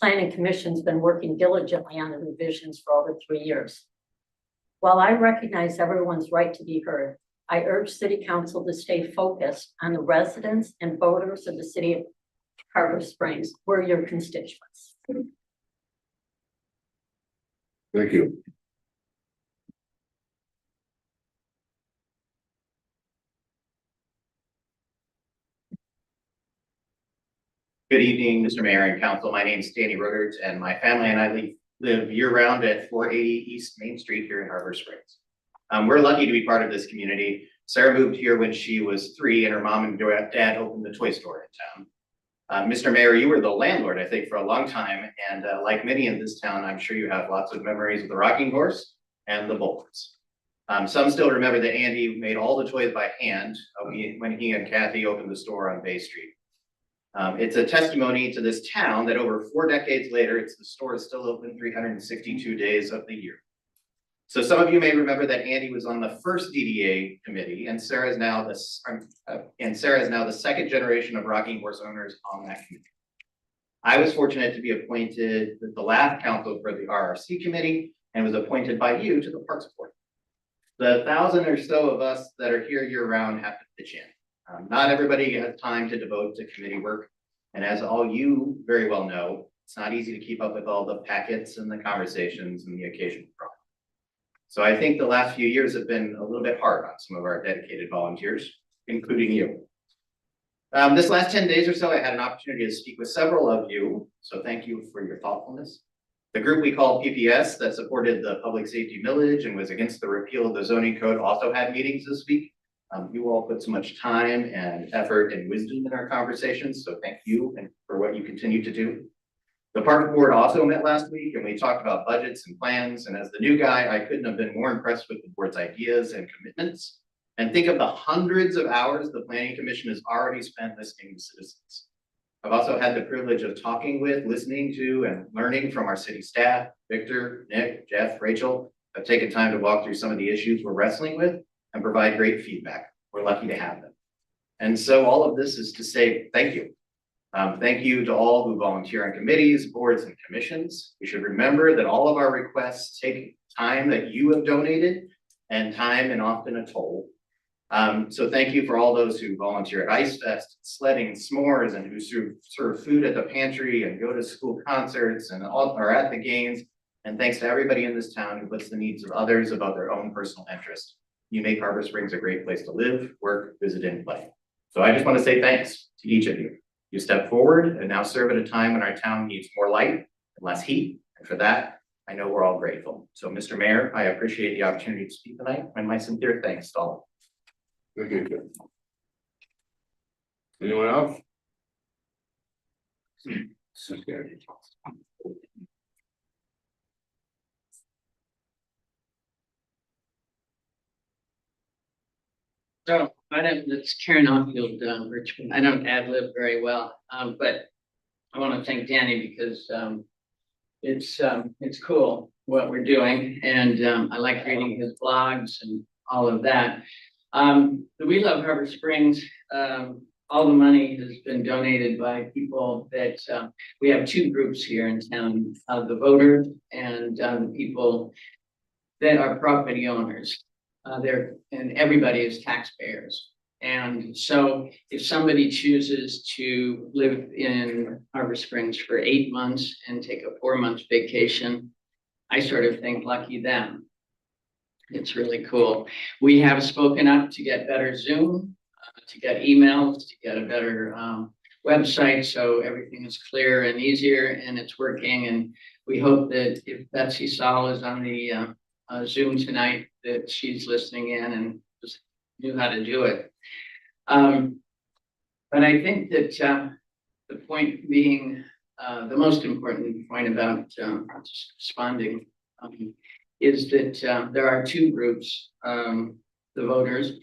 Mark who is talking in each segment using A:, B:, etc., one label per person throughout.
A: Planning Commission's been working diligently on the revisions for over 3 years. While I recognize everyone's right to be heard, I urge City Council to stay focused on the residents and voters of the city of Harbor Springs. We're your constituents.
B: Thank you.
C: Good evening, Mr. Mayor and Council. My name is Danny Rodert, and my family and I live year-round at 480 East Main Street here in Harbor Springs. We're lucky to be part of this community. Sarah moved here when she was 3, and her mom and dad opened the toy store in town. Mr. Mayor, you were the landlord, I think, for a long time, and like many in this town, I'm sure you have lots of memories of the rocking horse and the bowlers. Some still remember that Andy made all the toys by hand when he and Kathy opened the store on Bay Street. It's a testimony to this town that over 4 decades later, the store is still open 362 days of the year. So some of you may remember that Andy was on the first DDA committee, and Sarah is now the second generation of rocking horse owners on that committee. I was fortunate to be appointed the last council for the RRC committee and was appointed by you to the Parks Board. The 1,000 or so of us that are here year round have to pitch in. Not everybody has time to devote to committee work. And as all you very well know, it's not easy to keep up with all the packets and the conversations and the occasional problem. So I think the last few years have been a little bit hard on some of our dedicated volunteers, including you. This last 10 days or so, I had an opportunity to speak with several of you. So thank you for your thoughtfulness. The group we call PPS that supported the public safety millage and was against the repeal of the zoning code also had meetings this week. You all put so much time and effort and wisdom in our conversations, so thank you and for what you continue to do. The Park Board also met last week and we talked about budgets and plans, and as the new guy, I couldn't have been more impressed with the board's ideas and commitments. And think of the hundreds of hours the Planning Commission has already spent listening to citizens. I've also had the privilege of talking with, listening to, and learning from our city staff. Victor, Nick, Jeff, Rachel have taken time to walk through some of the issues we're wrestling with and provide great feedback. We're lucky to have them. And so all of this is to say thank you. Thank you to all who volunteer on committees, boards, and commissions. We should remember that all of our requests take time that you have donated and time and often a toll. So thank you for all those who volunteer at Ice Fest, sledding, s'mores, and who serve food at the pantry and go to school concerts and are at the games. And thanks to everybody in this town who puts the needs of others above their own personal interest. You make Harbor Springs a great place to live, work, visit, and play. So I just want to say thanks to each of you. You step forward and now serve at a time when our town needs more light and less heat. And for that, I know we're all grateful. So Mr. Mayor, I appreciate the opportunity to speak tonight and my sincere thanks to all.
B: Thank you. Anyone else? Okay.
D: So my name is Karen Ockfield, Richmond. I don't ad lib very well, but I want to thank Danny because it's cool what we're doing, and I like reading his blogs and all of that. We Love Harbor Springs. All the money has been donated by people that we have 2 groups here in town: the voters and the people that are property owners. And everybody is taxpayers. And so if somebody chooses to live in Harbor Springs for 8 months and take a 4-month vacation, I sort of think lucky them. It's really cool. We have spoken up to get better Zoom, to get emails, to get a better website, so everything is clear and easier and it's working. And we hope that if Betsy Saul is on the Zoom tonight, that she's listening in and just knew how to do it. But I think that the point being, the most important point about responding is that there are 2 groups, the voters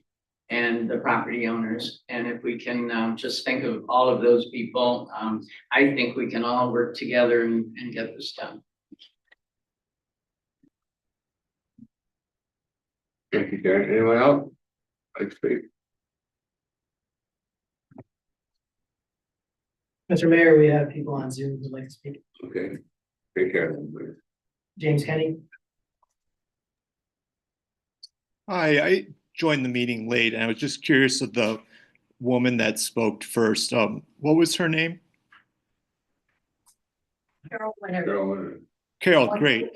D: and the property owners. And if we can just think of all of those people, I think we can all work together and get this done.
B: Thank you, Karen. Anyone else? Like to speak?
E: Mr. Mayor, we have people on Zoom who'd like to speak.
B: Okay. Take care of them, please.
E: James Kenny.
F: Hi, I joined the meeting late and I was just curious of the woman that spoke first. What was her name?
A: Carol Leonard.
B: Carol,
F: Carol, great.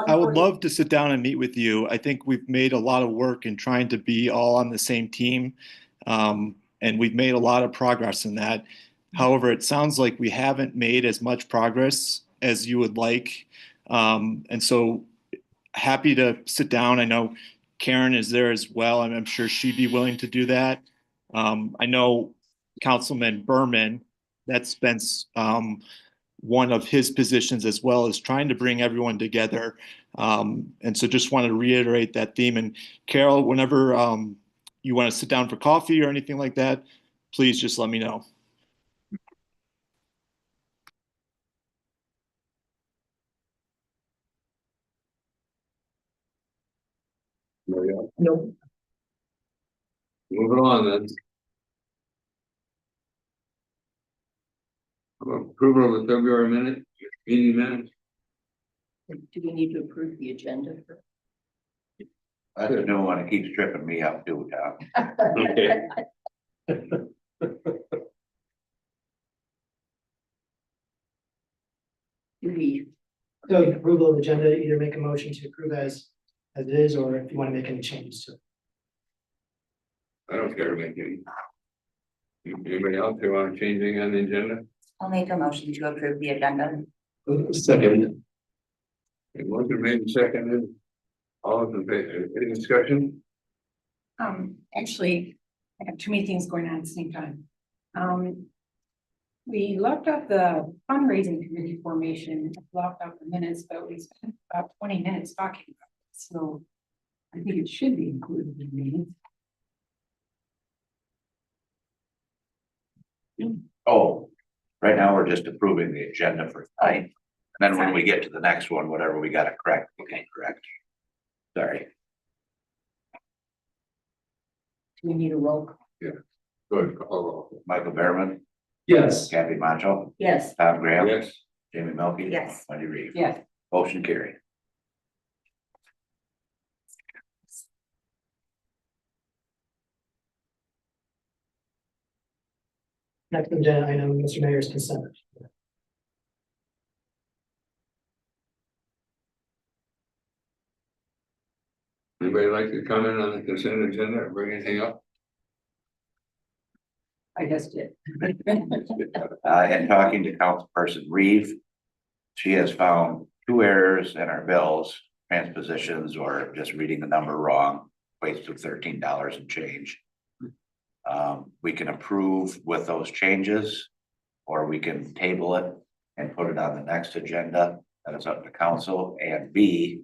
F: I would
A: 140.
F: love to sit down and meet with you. I think we've made a lot of work in trying to be all on the same team. And we've made a lot of progress in that. However, it sounds like we haven't made as much progress as you would like. And so happy to sit down. I know Karen is there as well, and I'm sure she'd be willing to do that. I know Councilman Berman, that's been one of his positions as well, as trying to bring everyone together. And so just wanted to reiterate that theme. And Carol, whenever you want to sit down for coffee or anything like that, please just let me know.
B: Maria.
E: Nope.
B: Moving on then. Approval of the February meeting minutes.
A: Do we need to approve the agenda?
G: That's a new one. It keeps tripping me up too, Tom.
B: Okay.
A: Do we,
E: So approval of the agenda, either make a motion to approve as it is, or if you want to make any changes to it.
B: I don't care to make any. Anybody else who want to change anything on the agenda?
H: I'll make a motion to approve the agenda.
B: Second. Motion made and seconded. All in favor, any discussion?
I: Actually, I have too many things going on at the same time. We left out the fundraising committee formation, blocked out the minutes, but we spent about 20 minutes talking about it. So I think it should be included in the minutes.
G: Oh, right now we're just approving the agenda for tonight. And then when we get to the next one, whatever we gotta correct, we can correct. Sorry.
A: do we need a roll call?
B: Good, call roll.
G: Michael Behrman,
E: Yes.
G: Kathy Macho,
A: Yes,
G: Tom Graham.
B: Yes.
G: Jamie Melky.
H: Yes.
G: Wendy Reed.
I: Yes.
G: Motion carried.
E: Next agenda item, Mr. Mayor's consent.
B: Anybody like to comment on the consent agenda or bring anything up?
A: I just did.
G: And talking to Councilperson Reeve, she has found 2 errors in our bills, transpositions, or just reading the number wrong, equates to $13 and change. We can approve with those changes, or we can table it and put it on the next agenda. That is up to council. And B,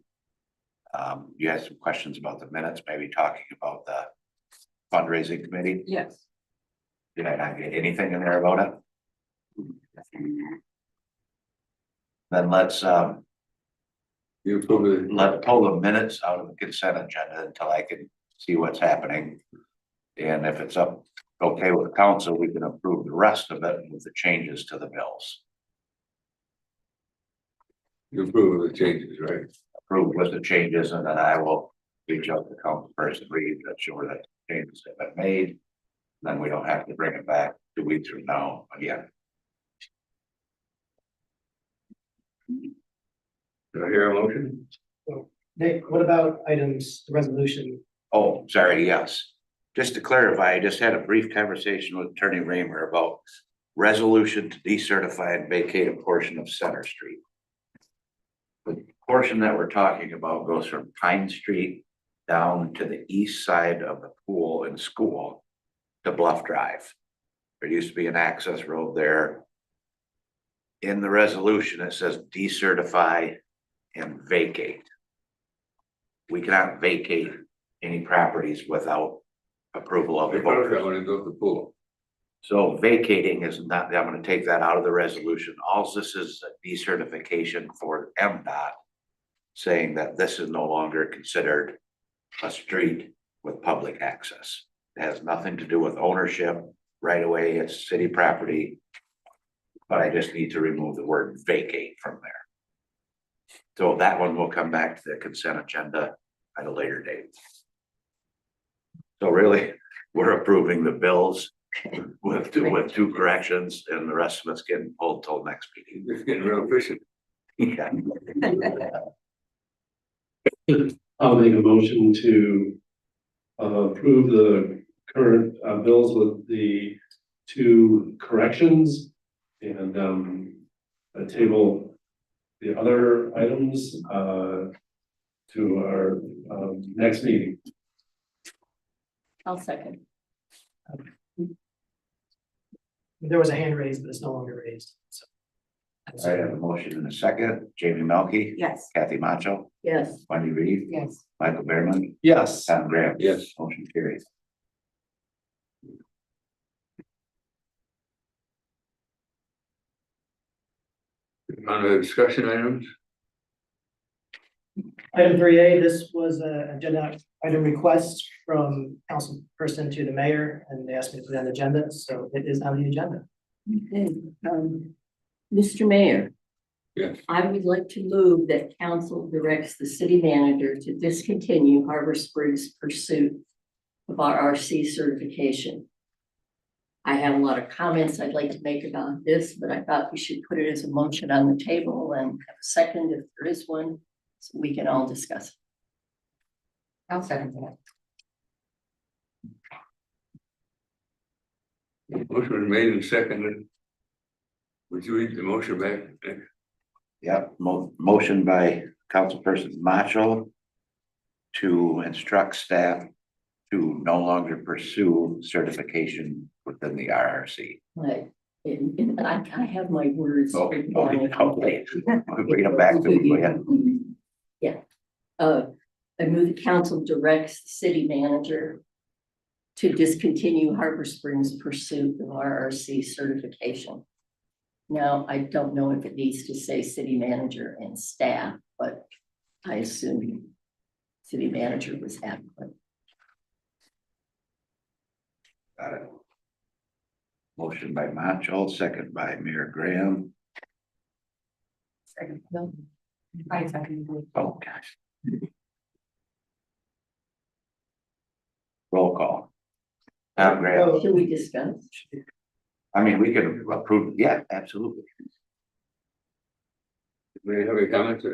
G: you had some questions about the minutes, maybe talking about the fundraising committee.
I: Yes.
G: Did I not get anything in there about it? Then let's
B: You approve it.
G: let's pull the minutes out of the consent agenda until I can see what's happening. And if it's okay with council, we can approve the rest of it with the changes to the bills.
B: You approve of the changes, right?
G: Approve with the changes, and then I will reach out to Councilperson Reed to ensure that changes have been made. Then we don't have to bring it back 2 weeks from now again.
B: Do I hear a motion?
E: Nick, what about items, the resolution?
G: Oh, sorry, yes. Just to clarify, I just had a brief conversation with Attorney Raymer about resolution to decertify and vacate a portion of Center Street. The portion that we're talking about goes from Pine Street down to the east side of the pool and school to Bluff Drive. There used to be an access road there. In the resolution, it says decertify and vacate. We cannot vacate any properties without approval of the
B: I thought that
G: voters.
B: when it goes to pool.
G: So vacating is not, I'm gonna take that out of the resolution. All this is a decertification for MDOT, saying that this is no longer considered a street with public access. It has nothing to do with ownership, right away, it's city property. But I just need to remove the word vacate from there. So that one will come back to the consent agenda at a later date. So really, we're approving the bills with two corrections, and the rest of us getting pulled till next meeting.
B: It's getting real efficient.
G: Yeah.
J: I'll make a motion to approve the current bills with the two corrections and table the other items to our next meeting.
A: I'll second.
E: There was a hand raised, but it's no longer raised, so.
G: I have a motion in a second. Jamie Melky.
H: Yes.
G: Kathy Macho.
A: Yes.
G: Wendy Reed.
I: Yes.
G: Michael Behrman.
J: Yes.
G: Tom Graham.
B: Yes.
G: Motion carries.
B: On the discussion items,
E: Item 3A, this was a agenda item request from council person to the mayor, and they asked me to put it on the agenda, so it is on the agenda.
A: Okay, Mr. Mayor,
B: yes,
A: I would like to move that council directs the city manager to discontinue Harbor Springs' pursuit of RRC certification. I have a lot of comments I'd like to make about this, but I thought we should put it as a motion on the table and have a second if there is one, so we can all discuss it.
I: I'll second that.
B: motion was made and seconded. Would you read the motion back?
G: Yep, motion by councilperson Macho to instruct staff to no longer pursue certification within the RRC.
A: Right, and I have my words.
G: Okay,
A: written down.
G: okay. Read them back to me, go ahead.
A: Yeah, I move the council directs the city manager to discontinue Harbor Springs' pursuit of RRC certification. Now, I don't know if it needs to say city manager and staff, but I assume city manager was adequate.
G: Got it. Motion by Macho, second by Mayor Graham.
I: Second. No. I second.
G: Oh, gosh. Roll call. Graham,
A: Should we discuss?
G: I mean, we can approve, yeah, absolutely.
B: May I have a comment?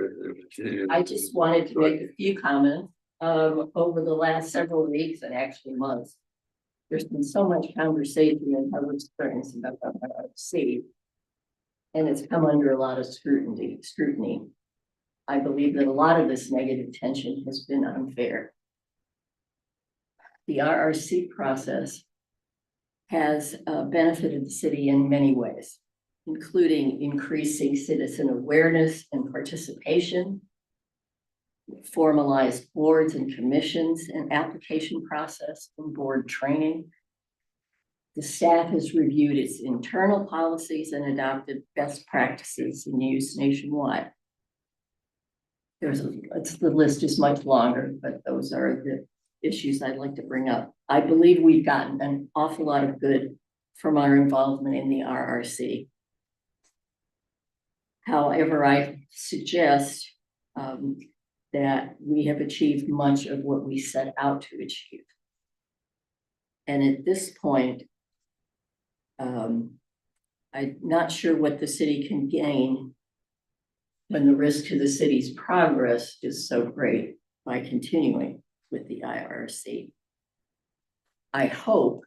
A: I just wanted to make a few comments. Over the last several weeks and actually months, there's been so much conversation in Harbor Springs about RRC. And it's come under a lot of scrutiny. I believe that a lot of this negative tension has been unfair. The RRC process has benefited the city in many ways, including increasing citizen awareness and participation, formalized boards and commissions and application process and board training. The staff has reviewed its internal policies and adopted best practices in use nationwide. The list is much longer, but those are the issues I'd like to bring up. I believe we've gotten an awful lot of good from our involvement in the RRC. However, I suggest that we have achieved much of what we set out to achieve. And at this point, I'm not sure what the city can gain when the risk to the city's progress is so great by continuing with the IRC. I hope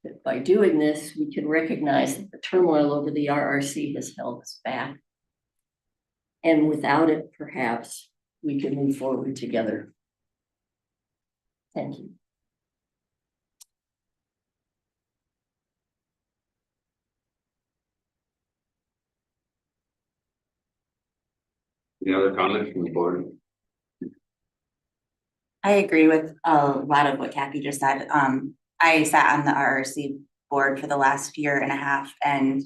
A: that by doing this, we can recognize that the turmoil over the RRC has held us back. And without it, perhaps we can move forward together. Thank you.
B: Any other comments from the board?
H: I agree with a lot of what Kathy just said. I sat on the RRC board for the last year and a half, and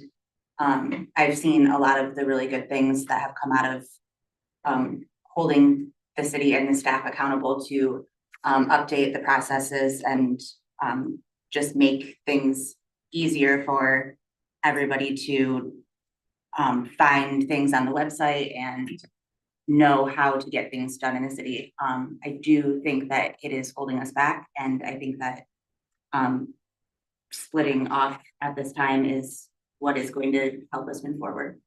H: I've seen a lot of the really good things that have come out of holding the city and the staff accountable to update the processes and just make things easier for everybody to find things on the website and know how to get things done in the city. I do think that it is holding us back, and I think that splitting off at this time is what is going to help us move forward.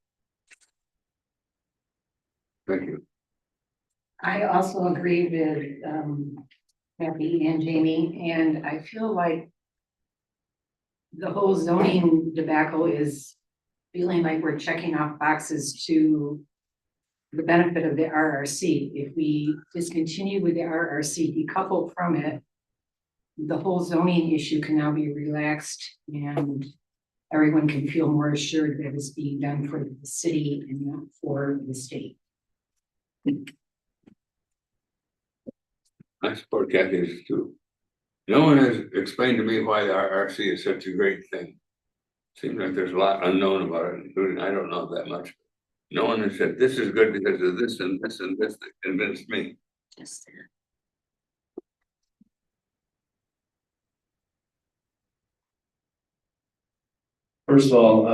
B: Thank you.
I: I also agree with Kathy and Jamie, and I feel like the whole zoning debacle is feeling like we're checking off boxes to the benefit of the RRC. If we discontinue with the RRC, decouple from it, the whole zoning issue can now be relaxed and everyone can feel more assured that it's being done for the city and not for the state.
B: I support Kathy's too. No one has explained to me why the RRC is such a great thing. Seems like there's a lot unknown about it, including I don't know that much. No one has said this is good because of this and this and this that convinced me.
H: Just
J: First of all,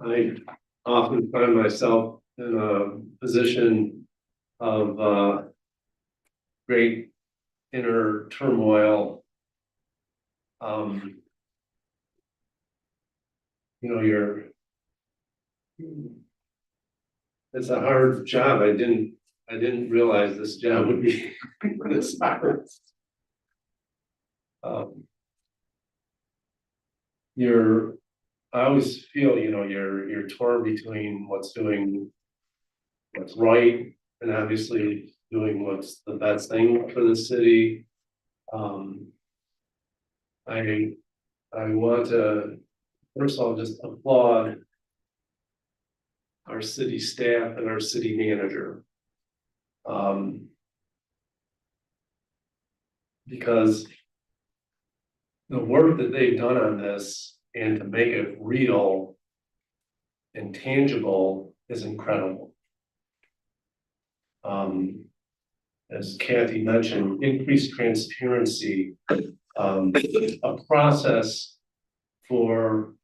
J: I often find myself in a position of great inner turmoil. You know, it's a hard job. I didn't realize this job would be this hard. I always feel, you know, you're torn between what's right and obviously doing what's the best thing for the city. I want to, first of all, just applaud our city staff and our city manager. Because the work that they've done on this and to make it real and tangible is incredible. As Kathy mentioned, increased transparency, a process for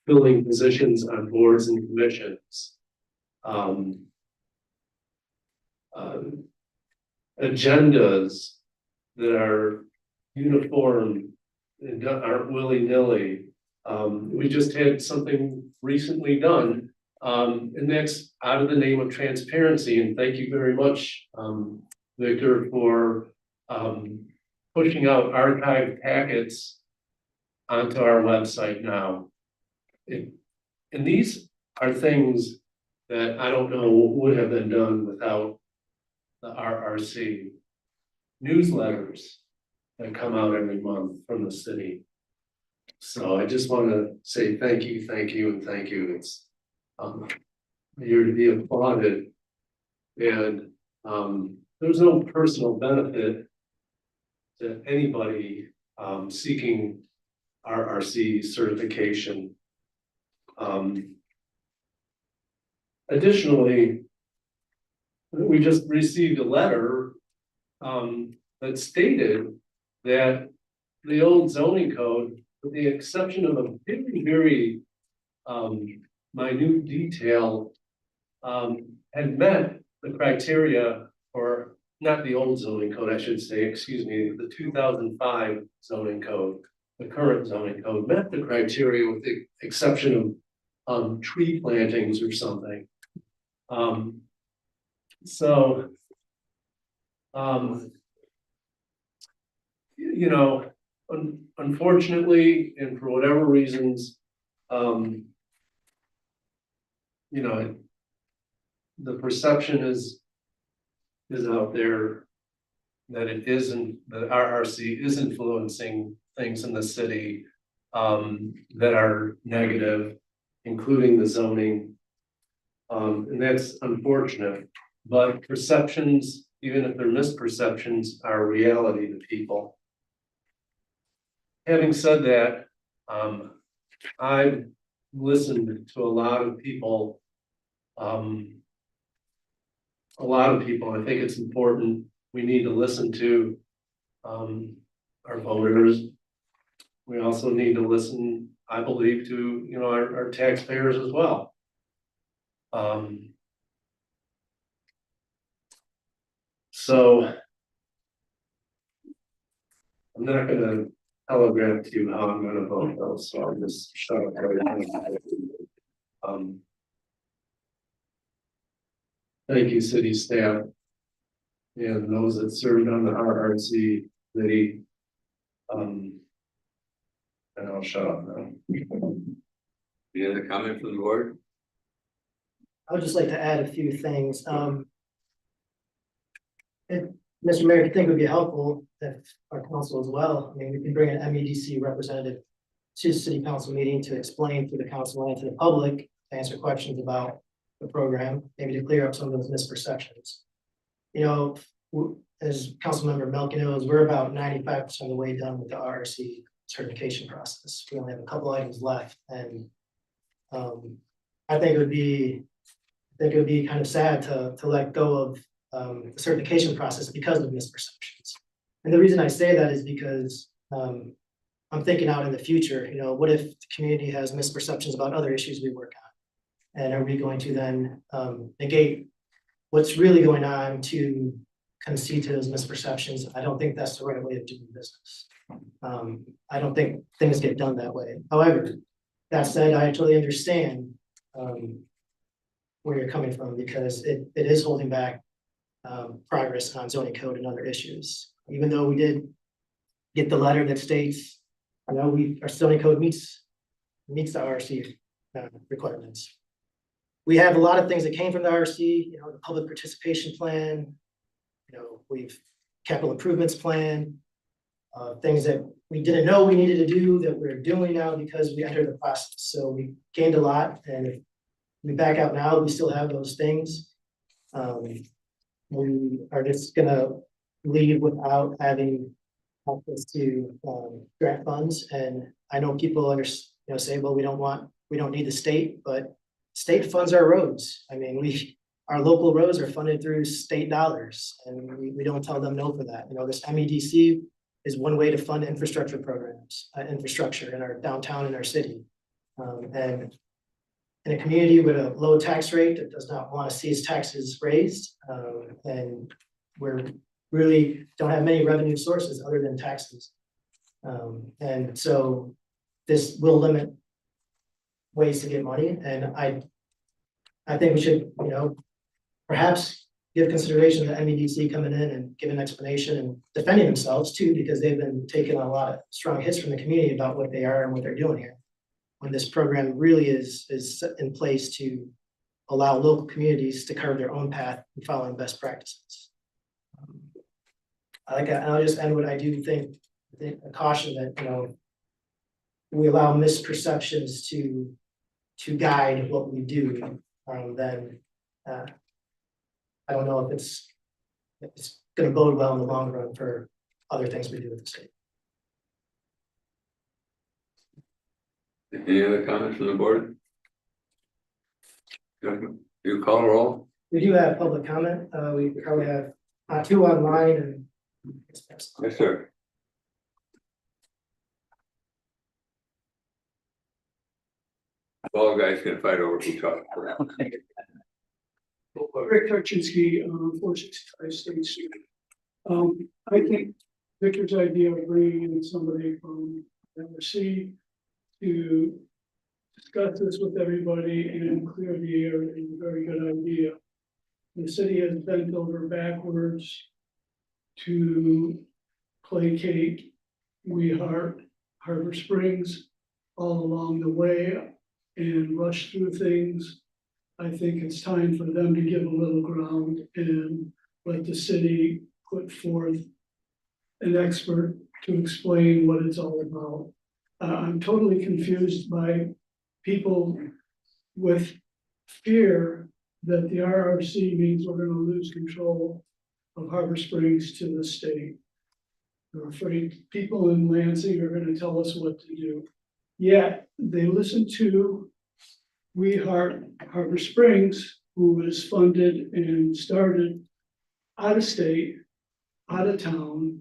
J: filling positions on boards and commissions, agendas that are uniform and aren't willy-nilly. We just had something recently done, and that's out of the name of transparency. And thank you very much, Victor, for pushing out archived packets onto our website now. And these are things that I don't know would have been done without the RRC. Newsletters that come out every month from the city. So I just want to say thank you, and thank you. It's you're to be applauded, and there's no personal benefit to anybody seeking RRC certification. Additionally, we just received a letter that stated that the old zoning code, with the exception of a very minute detail, had met the criteria, or not the old zoning code, I should say, excuse me, the 2005 zoning code, the current zoning code met the criteria with the exception of tree plantings or something. You know, unfortunately, and for whatever reasons, you know, the perception is out there that it isn't, the RRC is influencing things in the city that are negative, including the zoning. And that's unfortunate, but perceptions, even if they're misperceptions, are reality to people. Having said that, I've listened to a lot of people. I think it's important. We need to listen to our voters. we also need to listen, I believe, to, you know, our taxpayers as well. So I'm not gonna telegraph to you how I'm gonna vote though, so I'll just shut up. Um, Thank you, city staff. And those that served on the RRC committee. And I'll shut up now.
B: Any other comment from the board?
E: I would just like to add a few things. Mr. Mayor, I think it would be helpful if our council as well, I mean, we can bring an MEDC representative to city council meeting to explain to the council and to the public, to answer questions about the program, maybe to clear up some of those misperceptions. You know, as Councilmember Melkin knows, we're about 95% of the way done with the RRC certification process. We only have a couple items left, and I think it would be kind of sad to let go of the certification process because of misperceptions. And the reason I say that is because I'm thinking out in the future, you know, what if the community has misperceptions about other issues we work on? And are we going to then negate what's really going on to concede to those misperceptions? I don't think that's the right way of doing business. I don't think things get done that way. However, that said, I totally understand where you're coming from, because it is holding back progress on zoning code and other issues. Even though we did get the letter that states, I know our zoning code meets the RC requirements. We have a lot of things that came from the RC, you know, the public participation plan, you know, we've capital improvements plan, things that we didn't know we needed to do that we're doing now because we entered the process. So we gained a lot, and if we back out now, we still have those things. We are just gonna leave without having access to grant funds. And I know people say, well, we don't need the state, but state funds our roads. I mean, our local roads are funded through state dollars, and we don't tell them no for that. You know, this MEDC is one way to fund infrastructure programs, infrastructure in our downtown and our city. And in a community with a low tax rate that does not want to see its taxes raised, and we're really don't have many revenue sources other than taxes. And so this will limit ways to get money. And I think we should, you know, perhaps give consideration to MEDC coming in and give an explanation and defending themselves too, because they've been taking a lot of strong hits from the community about what they are and what they're doing here. When this program really is in place to allow local communities to carve their own path and following best practices. I'll just end what I do think a caution that, you know, we allow misperceptions to guide what we do, then I don't know if it's going to bode well in the long run for other things we do with the state.
B: Any other comments from the board? You call a roll?
E: We do have public comment. We probably have two online and.
B: Yes, sir. All guys can fight over who talks.
K: Rick Tarczynski, 465 State Street. I think Victor's idea of bringing in somebody from MRC to discuss this with everybody and clear the air is a very good idea. The city has bent over backwards to placate Harbor Springs all along the way and rush through things. I think it's time for them to give a little ground and let the city put forth an expert to explain what it's all about. I'm totally confused by people with fear that the RRC means we're going to lose control of Harbor Springs to the state. They're afraid people in Lansing are going to tell us what to do. Yet they listen to We Heart Harbor Springs, who was funded and started out of state, out of town,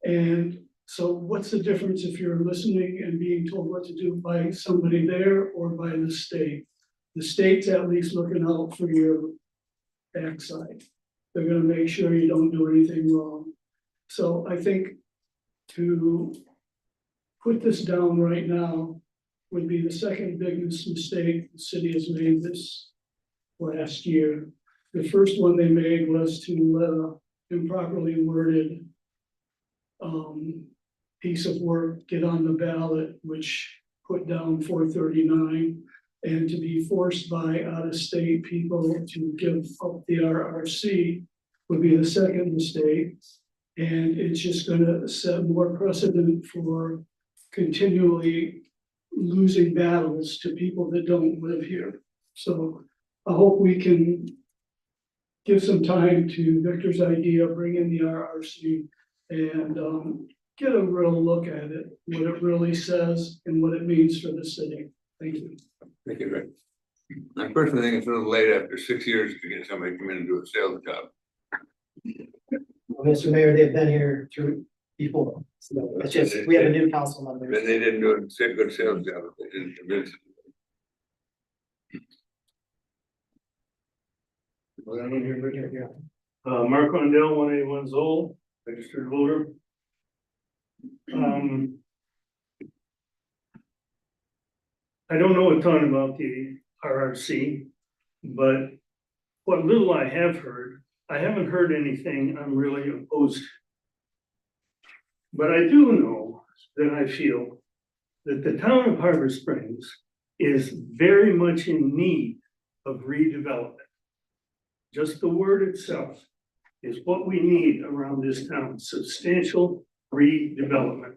K: and So what's the difference if you're listening and being told what to do by somebody there or by the state? The state's at least looking out for your backside. They're gonna make sure you don't do anything wrong. So I think to put this down right now would be the second biggest mistake the city has made this last year. The first one they made was to let a improperly worded piece of work get on the ballot, which put down 439, and to be forced by out-of-state people to give up the RRC would be the second mistake. And it's just gonna set more precedent for continually losing battles to people that don't live here. So I hope we can give some time to Victor's idea, bring in the RRC and get a real look at it, what it really says and what it means for the city. Thank you.
B: Thank you, Rick. I personally think it's a little late after 6 years to get somebody to come in and do a sales job.
E: Well, Mr. Mayor, they've been here through before, so it's just, we have a new council member.
B: Then they didn't do a good sales job, if they didn't convince them.
K: Mark Rondell, 181 Zoll, registered voter. I don't know a ton about the RRC, but what little I have heard, I haven't heard anything I'm really opposed to. But I do know that I feel that the town of Harbor Springs is very much in need of redevelopment. Just the word itself is what we need around this town, substantial redevelopment.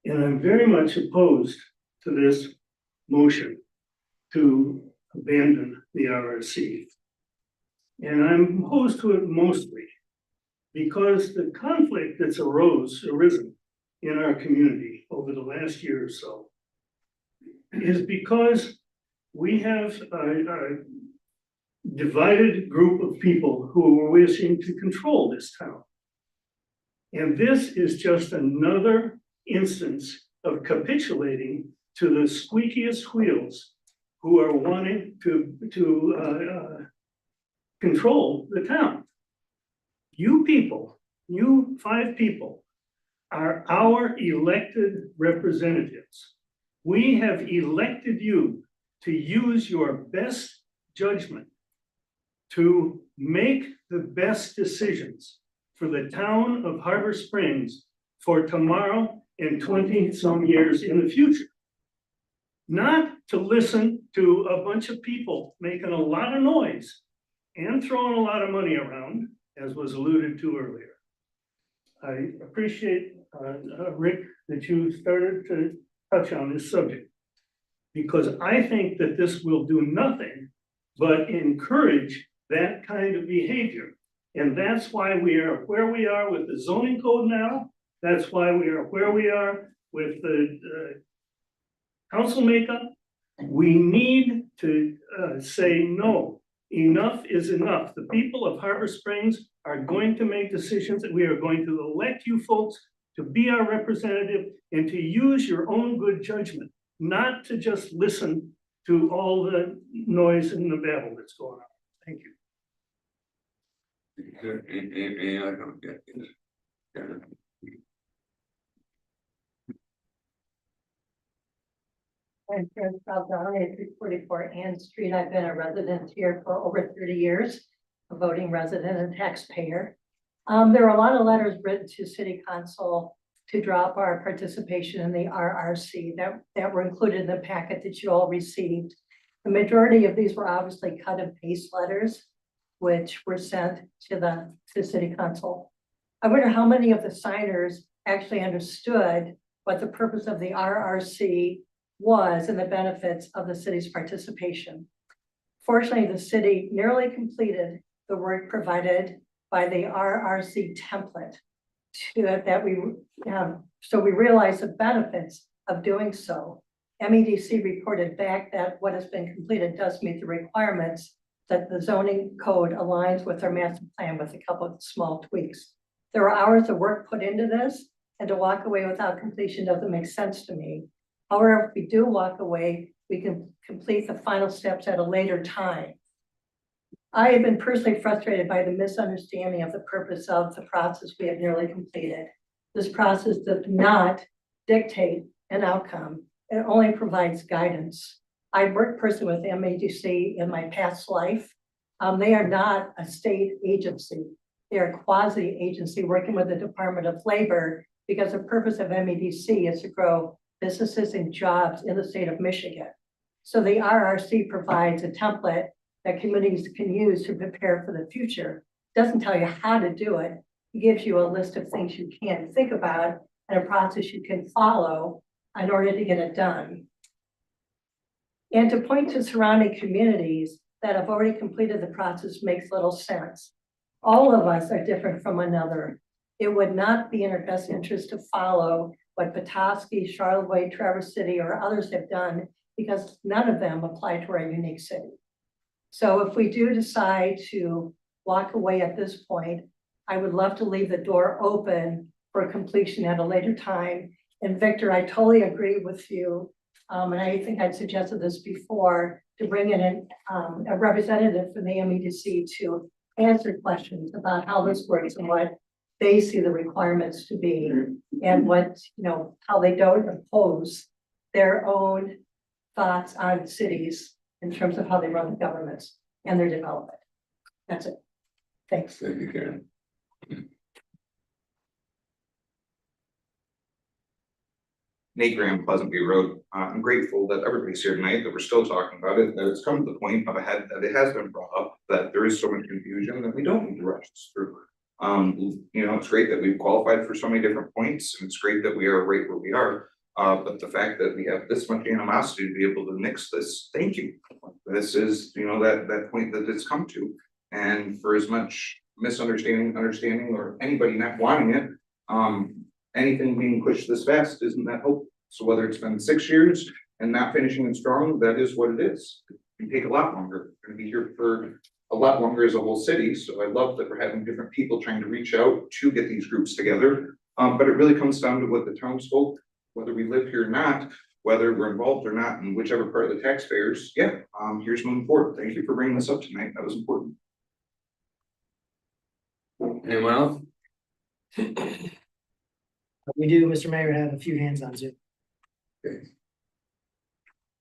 K: And I'm very much opposed to this motion to abandon the RRC. And I'm opposed to it mostly because the conflict that's arisen in our community over the last year or so is because we have a divided group of people who are wishing to control this town. And this is just another instance of capitulating to the squeakiest wheels who are wanting to control the town. You people, you 5 people, are our elected representatives. We have elected you to use your best judgment to make the best decisions for the town of Harbor Springs for tomorrow and 20-some years in the future. Not to listen to a bunch of people making a lot of noise and throwing a lot of money around, as was alluded to earlier. I appreciate, Rick, that you started to touch on this subject, because I think that this will do nothing but encourage that kind of behavior. And that's why we are where we are with the zoning code now. That's why we are where we are with the council makeup. We need to say no, enough is enough. The people of Harbor Springs are going to make decisions, that we are going to elect you folks to be our representative and to use your own good judgment, not to just listen to all the noise and the babble that's going on. Thank you.
B: I don't get this. Yeah.
A: I'm Karen Salzano, 344 Ann Street. I've been a resident here for over 30 years, a voting resident and taxpayer. There are a lot of letters written to City Council to drop our participation in the RRC that were included in the packet that you all received. The majority of these were obviously cut and paste letters, which were sent to City Council. I wonder how many of the signers actually understood what the purpose of the RRC was and the benefits of the city's participation. Fortunately, the city nearly completed the work provided by the RRC template that we have. So we realize the benefits of doing so. MEDC reported back that what has been completed does meet the requirements, that the zoning code aligns with our master plan with a couple of small tweaks
L: There are hours of work put into this, and to walk away without completion doesn't make sense to me. However, if we do walk away, we can complete the final steps at a later time. I have been personally frustrated by the misunderstanding of the purpose of the process we have nearly completed. This process does not dictate an outcome. It only provides guidance. I worked personally with MADC in my past life. They are not a state agency. They are a quasi agency working with the Department of Labor, because the purpose of MADC is to grow businesses and jobs in the state of Michigan. So the RRC provides a template that communities can use to prepare for the future. Doesn't tell you how to do it. It gives you a list of things you can think about and a process you can follow in order to get it done. And to point to surrounding communities that have already completed the process makes little sense. All of us are different from another. It would not be in our best interest to follow what Petoskey, Charlevoix, Traverse City, or others have done, because none of them apply to our unique city. So if we do decide to walk away at this point, I would love to leave the door open for completion at a later time. And Victor, I totally agree with you. And I think I'd suggested this before, to bring in a representative from the MEDC to answer questions about how this works and what they see the requirements to be, and what, how they don't impose their own thoughts on cities in terms of how they run the governments and their development. That's it. Thanks.
B: Thank you, Karen.
M: Nate Graham, Pleasant View Road. I'm grateful that everybody's here tonight, that we're still talking about it, that it's come to the point of that it has been brought up, that there is so much confusion that we don't need to rush this through. It's great that we've qualified for so many different points, and it's great that we are right where we are. But the fact that we have this much animosity to be able to nix this, thank you. This is, that point that it's come to. And for as much misunderstanding, understanding, or anybody not wanting it, anything being pushed this fast isn't that hope. So whether it's been 6 years and not finishing it strong, that is what it is. It can take a lot longer. We're gonna be here for a lot longer as a whole city. So I love that we're having different people trying to reach out to get these groups together. But it really comes down to what the townsfolk, whether we live here or not, whether we're involved or not, in whichever part of the taxpayers, here's moving forward. Thank you for bringing this up tonight. That was important.
B: Anyone else?
E: We do, Mr. Mayor, have a few hands on Zoom.
B: Okay.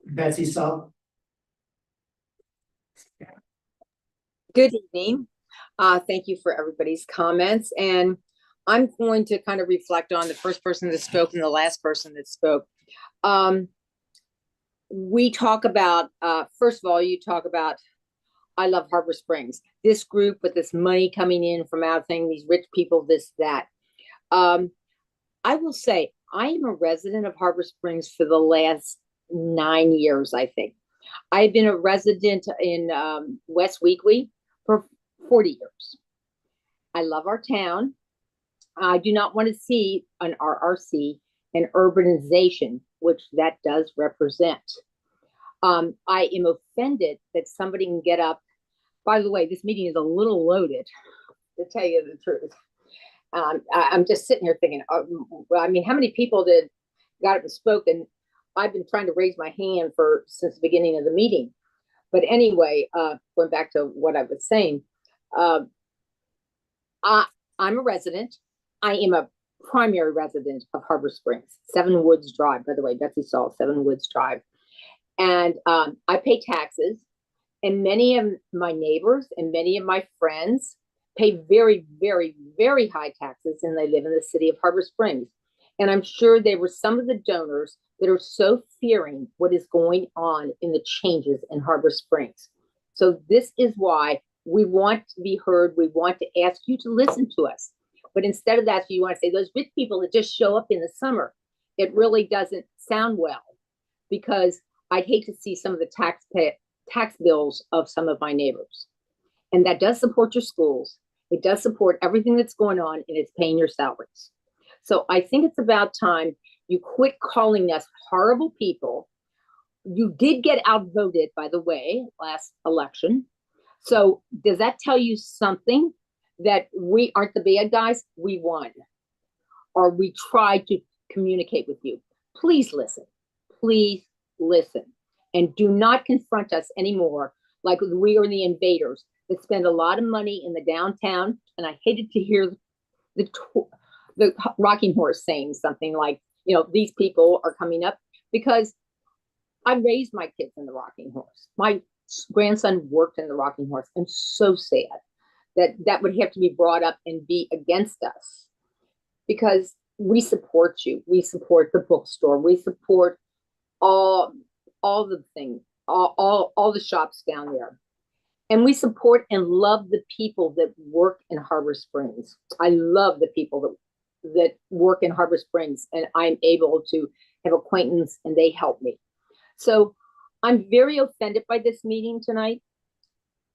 E: Betsy Saul.
N: Good evening. Thank you for everybody's comments. And I'm going to kind of reflect on the first person that spoke and the last person that spoke. We talk about, first of all, you talk about, I love Harbor Springs. This group with this money coming in from out thing, these rich people, this, that. I will say, I am a resident of Harbor Springs for the last 9 years, I think. I've been a resident in West Weequahic for 40 years. I love our town. I do not want to see an RRC and urbanization, which that does represent. I am offended that somebody can get up. By the way, this meeting is a little loaded, to tell you the truth. I'm just sitting here thinking, how many people got up and spoke? And I've been trying to raise my hand since the beginning of the meeting. But anyway, going back to what I was saying, I'm a resident. I am a primary resident of Harbor Springs, 7 Woods Drive, by the way, Betsy Saul, 7 Woods Drive. And I pay taxes, and many of my neighbors and many of my friends pay very, very, very high taxes, and they live in the city of Harbor Springs. And I'm sure there were some of the donors that are so fearing what is going on in the changes in Harbor Springs. So this is why we want to be heard. We want to ask you to listen to us. But instead of that, you want to say those rich people that just show up in the summer, it really doesn't sound well, because I'd hate to see some of the tax bills of some of my neighbors. And that does support your schools. It does support everything that's going on, and it's paying your salaries. So I think it's about time you quit calling us horrible people. You did get outvoted, by the way, last election. So does that tell you something? that we aren't the bad guys, we won. Or we tried to communicate with you. Please listen. Please listen. And do not confront us anymore like we are the invaders that spend a lot of money in the downtown. And I hated to hear the rocking horse saying something like, you know, these people are coming up, because I raised my kids in the rocking horse. My grandson worked in the rocking horse. I'm so sad that that would have to be brought up and be against us, because we support you. We support the bookstore. We support all the things, all the shops down there. And we support and love the people that work in Harbor Springs. I love the people that work in Harbor Springs, and I'm able to have acquaintance and they help me. So I'm very offended by this meeting tonight,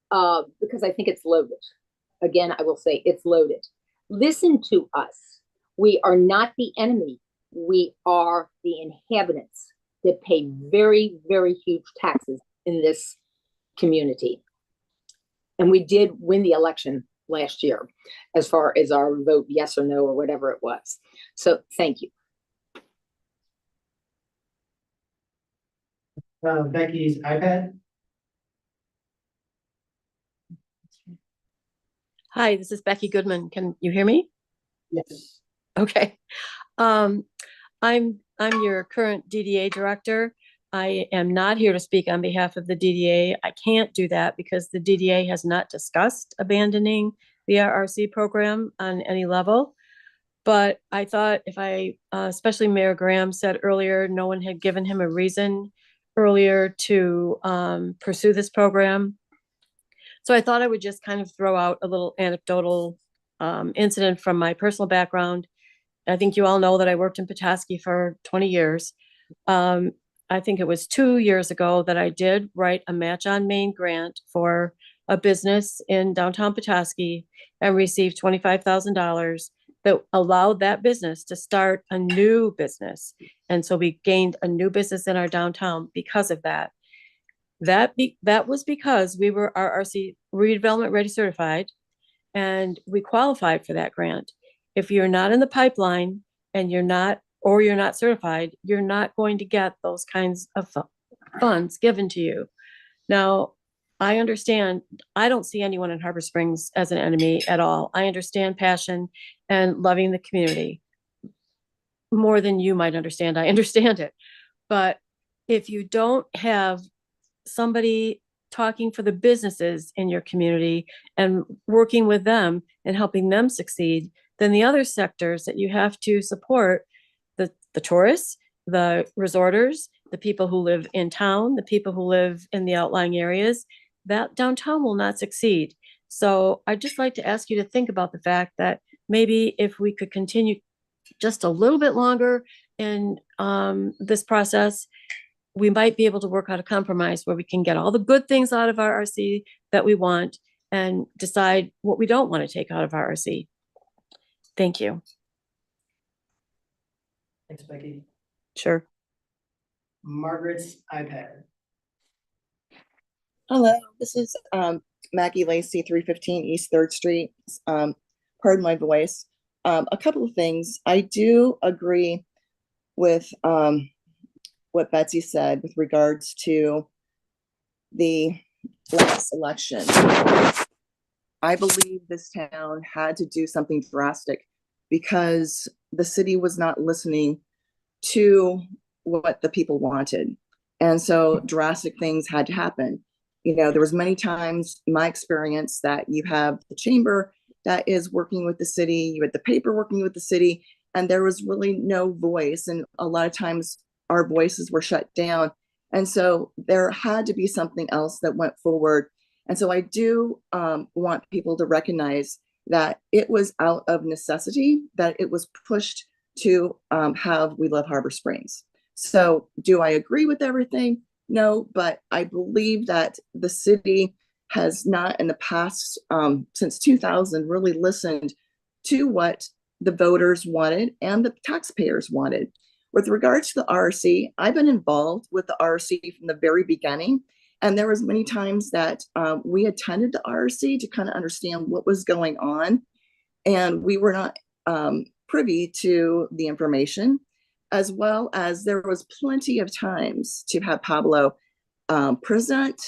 N: because I think it's loaded. Again, I will say it's loaded. Listen to us. We are not the enemy. We are the inhabitants that pay very, very huge taxes in this community. And we did win the election last year, as far as our vote, yes or no, or whatever it was. So thank you.
E: Becky's iPad.
O: Hi, this is Becky Goodman. Can you hear me?
E: Yes.
O: Okay. I'm your current DDA director. I am not here to speak on behalf of the DDA. I can't do that because the DDA has not discussed abandoning the RRC program on any level. But I thought especially Mayor Graham said earlier, no one had given him a reason earlier to pursue this program. So I thought I would just kind of throw out a little anecdotal incident from my personal background. I think you all know that I worked in Petoskey for 20 years. I think it was 2 years ago that I did write a Match on Main grant for a business in downtown Petoskey and received $25,000 that allowed that business to start a new business. And so we gained a new business in our downtown because of that. That was because we were RRC redevelopment ready certified, and we qualified for that grant. If you're not in the pipeline and you're not certified, you're not going to get those kinds of funds given to you. Now, I understand, I don't see anyone in Harbor Springs as an enemy at all. I understand passion and loving the community more than you might understand. I understand it. But if you don't have somebody talking for the businesses in your community and working with them and helping them succeed, then the other sectors that you have to support, the tourists, the resorters, the people who live in town, the people who live in the outlying areas, that downtown will not succeed. So I'd just like to ask you to think about the fact that maybe if we could continue just a little bit longer in this process, we might be able to work out a compromise where we can get all the good things out of RRC that we want and decide what we don't want to take out of RRC. Thank you.
E: Thanks, Becky.
O: Sure.
E: Margaret's iPad.
P: Hello, this is Maggie Lacey, 315 East 3rd Street. Pardon my voice. A couple of things. I do agree with what Betsy said with regards to the last election. I believe this town had to do something drastic because the city was not listening to what the people wanted. And so drastic things had to happen. You know, there was many times in my experience that you have the chamber that is working with the city, you had the paper working with the city, and there was really no voice. And a lot of times our voices were shut down. And so there had to be something else that went forward. And so I do want people to recognize that it was out of necessity, that it was pushed to have We Love Harbor Springs. So do I agree with everything? No, but I believe that the city has not in the past, since 2000, really listened to what the voters wanted and the taxpayers wanted. With regards to the RRC, I've been involved with the RRC from the very beginning. And there was many times that we attended the RRC to kind of understand what was going on. And we were not privy to the information, as well as there was plenty of times to have Pablo present,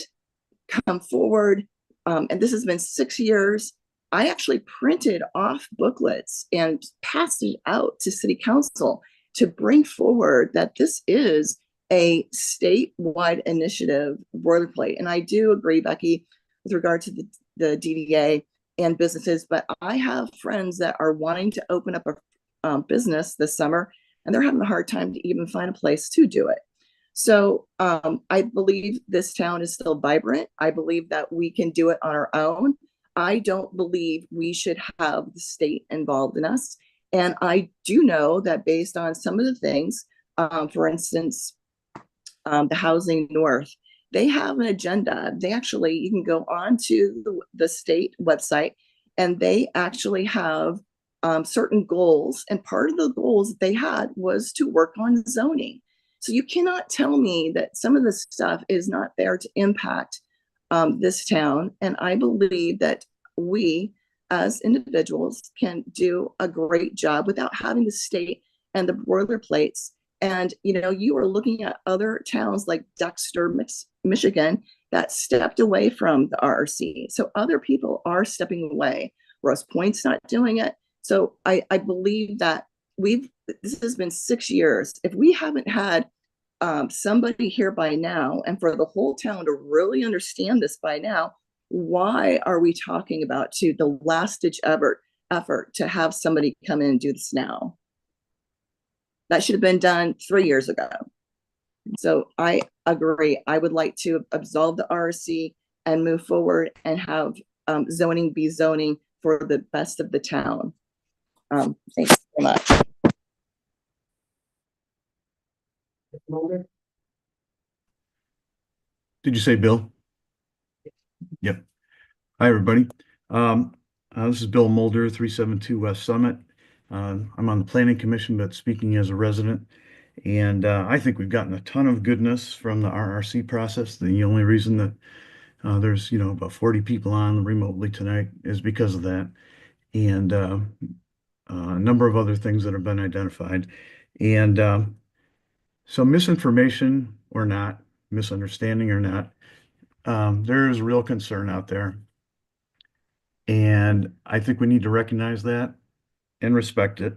P: come forward. And this has been 6 years. I actually printed off booklets and passed it out to city council to bring forward that this is a statewide initiative boilerplate. And I do agree, Becky, with regard to the DDA and businesses, but I have friends that are wanting to open up a business this summer, and they're having a hard time to even find a place to do it. So I believe this town is still vibrant. I believe that we can do it on our own. I don't believe we should have the state involved in us. And I do know that based on some of the things, for instance, the Housing North, they have an agenda. They actually, you can go on to the state website, and they actually have certain goals. And part of the goals that they had was to work on zoning. So you cannot tell me that some of this stuff is not there to impact this town. And I believe that we as individuals can do a great job without having the state and the boilerplates. And, you know, you are looking at other towns like Dexter, Michigan, that stepped away from the RRC. So other people are stepping away. Ross Point's not doing it. So I believe that this has been 6 years. If we haven't had somebody here by now, and for the whole town to really understand this by now, why are we talking about to the last ditch effort to have somebody come in and do this now? That should have been done 3 years ago. So I agree. I would like to absolve the RRC and move forward and have zoning be zoning for the best of the town. Thanks very much.
Q: Did you say Bill? Yep. Hi, everybody. This is Bill Mulder, 372 West Summit. I'm on the Planning Commission, but speaking as a resident. And I think we've gotten a ton of goodness from the RRC process. The only reason that there's, about 40 people on remotely tonight is because of that. And a number of other things that have been identified. And so misinformation or not, misunderstanding or not, there is real concern out there. And I think we need to recognize that and respect it.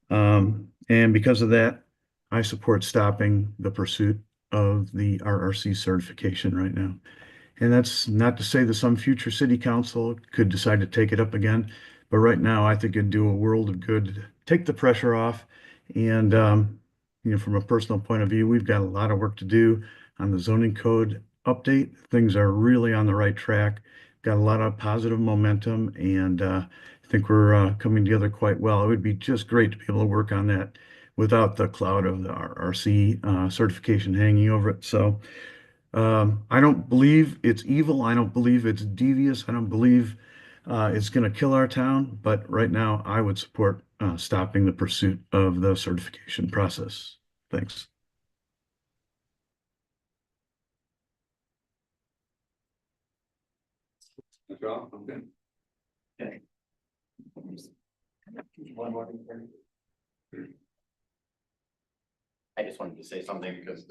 Q: And because of that, I support stopping the pursuit of the RRC certification right now. And that's not to say that some future city council could decide to take it up again. But right now, I think it'd do a world of good to take the pressure off. And, from a personal point of view, we've got a lot of work to do on the zoning code update. Things are really on the right track. Got a lot of positive momentum, and I think we're coming together quite well. It would be just great to be able to work on that without the cloud of the RRC certification hanging over it. So I don't believe it's evil. I don't believe it's devious. I don't believe it's going to kill our town. But right now, I would support stopping the pursuit of the certification process. Thanks.
B: That's all, okay.
C: Okay. One more. I just wanted to say something because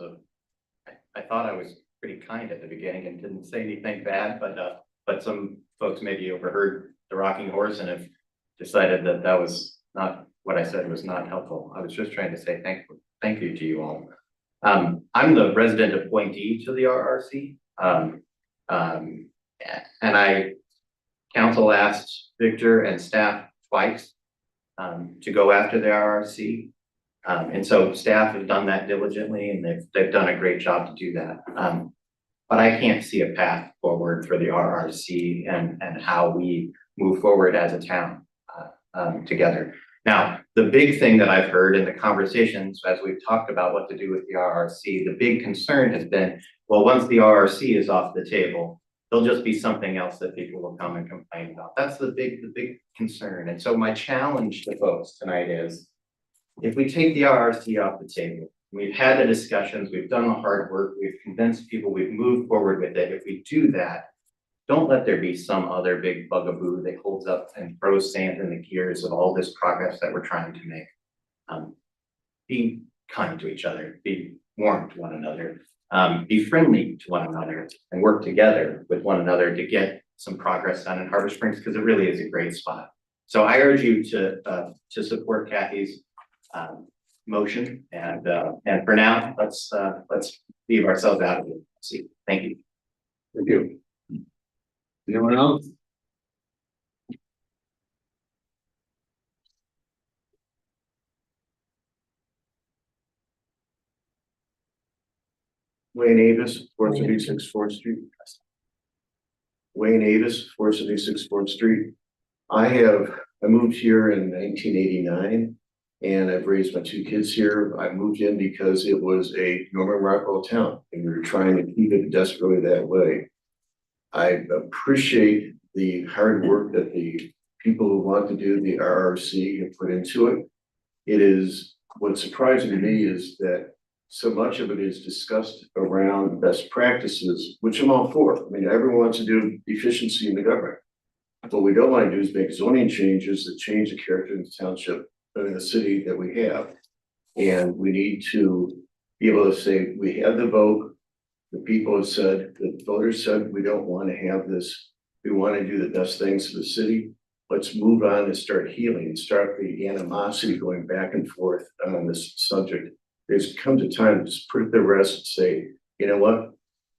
C: I thought I was pretty kind at the beginning and didn't say anything bad, but some folks maybe overheard the rocking horse and have decided that that was not what I said was not helpful. I was just trying to say thank you to you all. I'm the resident appointee to the RRC. And council asked Victor and staff twice to go after the RRC. And so staff have done that diligently, and they've done a great job to do that. But I can't see a path forward for the RRC and how we move forward as a town together. Now, the big thing that I've heard in the conversations as we've talked about what to do with the RRC, the big concern has been, well, once the RRC is off the table, there'll just be something else that people will come and complain about. That's the big concern. And so my challenge to folks tonight is, if we take the RRC off the table, We've had the discussions, we've done the hard work, we've convinced people, we've moved forward with it. If we do that, don't let there be some other big bugaboo that holds up and throws sand in the gears of all this progress that we're trying to make. Be kind to each other, be warm to one another, be friendly to one another, and work together with one another to get some progress done in Harbor Springs, because it really is a great spot. So I urge you to support Kathy's motion, and for now, let's leave ourselves out of it. See, thank you.
B: Thank you. Anyone else?
R: Wayne Avis, 476 4th Street. Wayne Avis, 476 4th Street. I moved here in 1989 and I've raised my two kids here. I moved in because it was a Norman Rockwell town and we were trying to keep it desperately that way. I appreciate the hard work that the people who want to do the RRC have put into it. It is, what's surprising to me is that so much of it is discussed around best practices, which I'm all for. I mean, everyone wants to do efficiency in the government. What we don't want to do is make zoning changes that change the character of the township, in the city that we have. And we need to be able to say, we had the vote, the people have said, the voters said, we don't want to have this. We want to do the best things for the city. Let's move on and start healing and start the animosity going back and forth on this subject. There's comes a time to just put it to rest and say, you know what?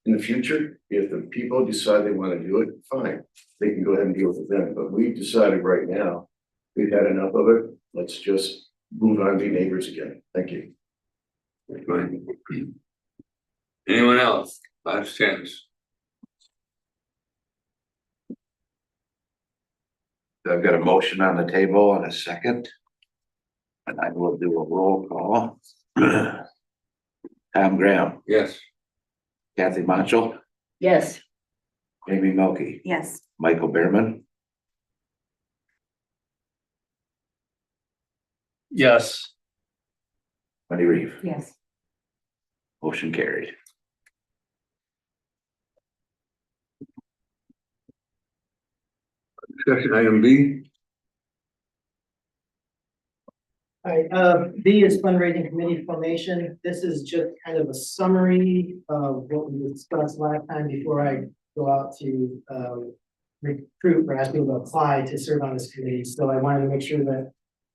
R: In the future, if the people decide they want to do it, fine. They can go ahead and deal with it then. But we've decided right now, we've had enough of it. Let's just move on and be neighbors again. Thank you.
B: Anyone else? Last chance.
G: I've got a motion on the table and a second. And I will do a roll call. Tom Graham.
B: Yes.
G: Kathy Macho.
A: Yes.
G: Jamie Melky.
H: Yes.
G: Michael Behrman.
J: Yes.
G: Money Reeve.
I: Yes.
G: Motion carried.
B: Discussion item B.
E: All right, B is fundraising committee formation. This is just kind of a summary of what we discussed last time before I go out to recruit or ask people to apply to serve on this committee. So I wanted to make sure that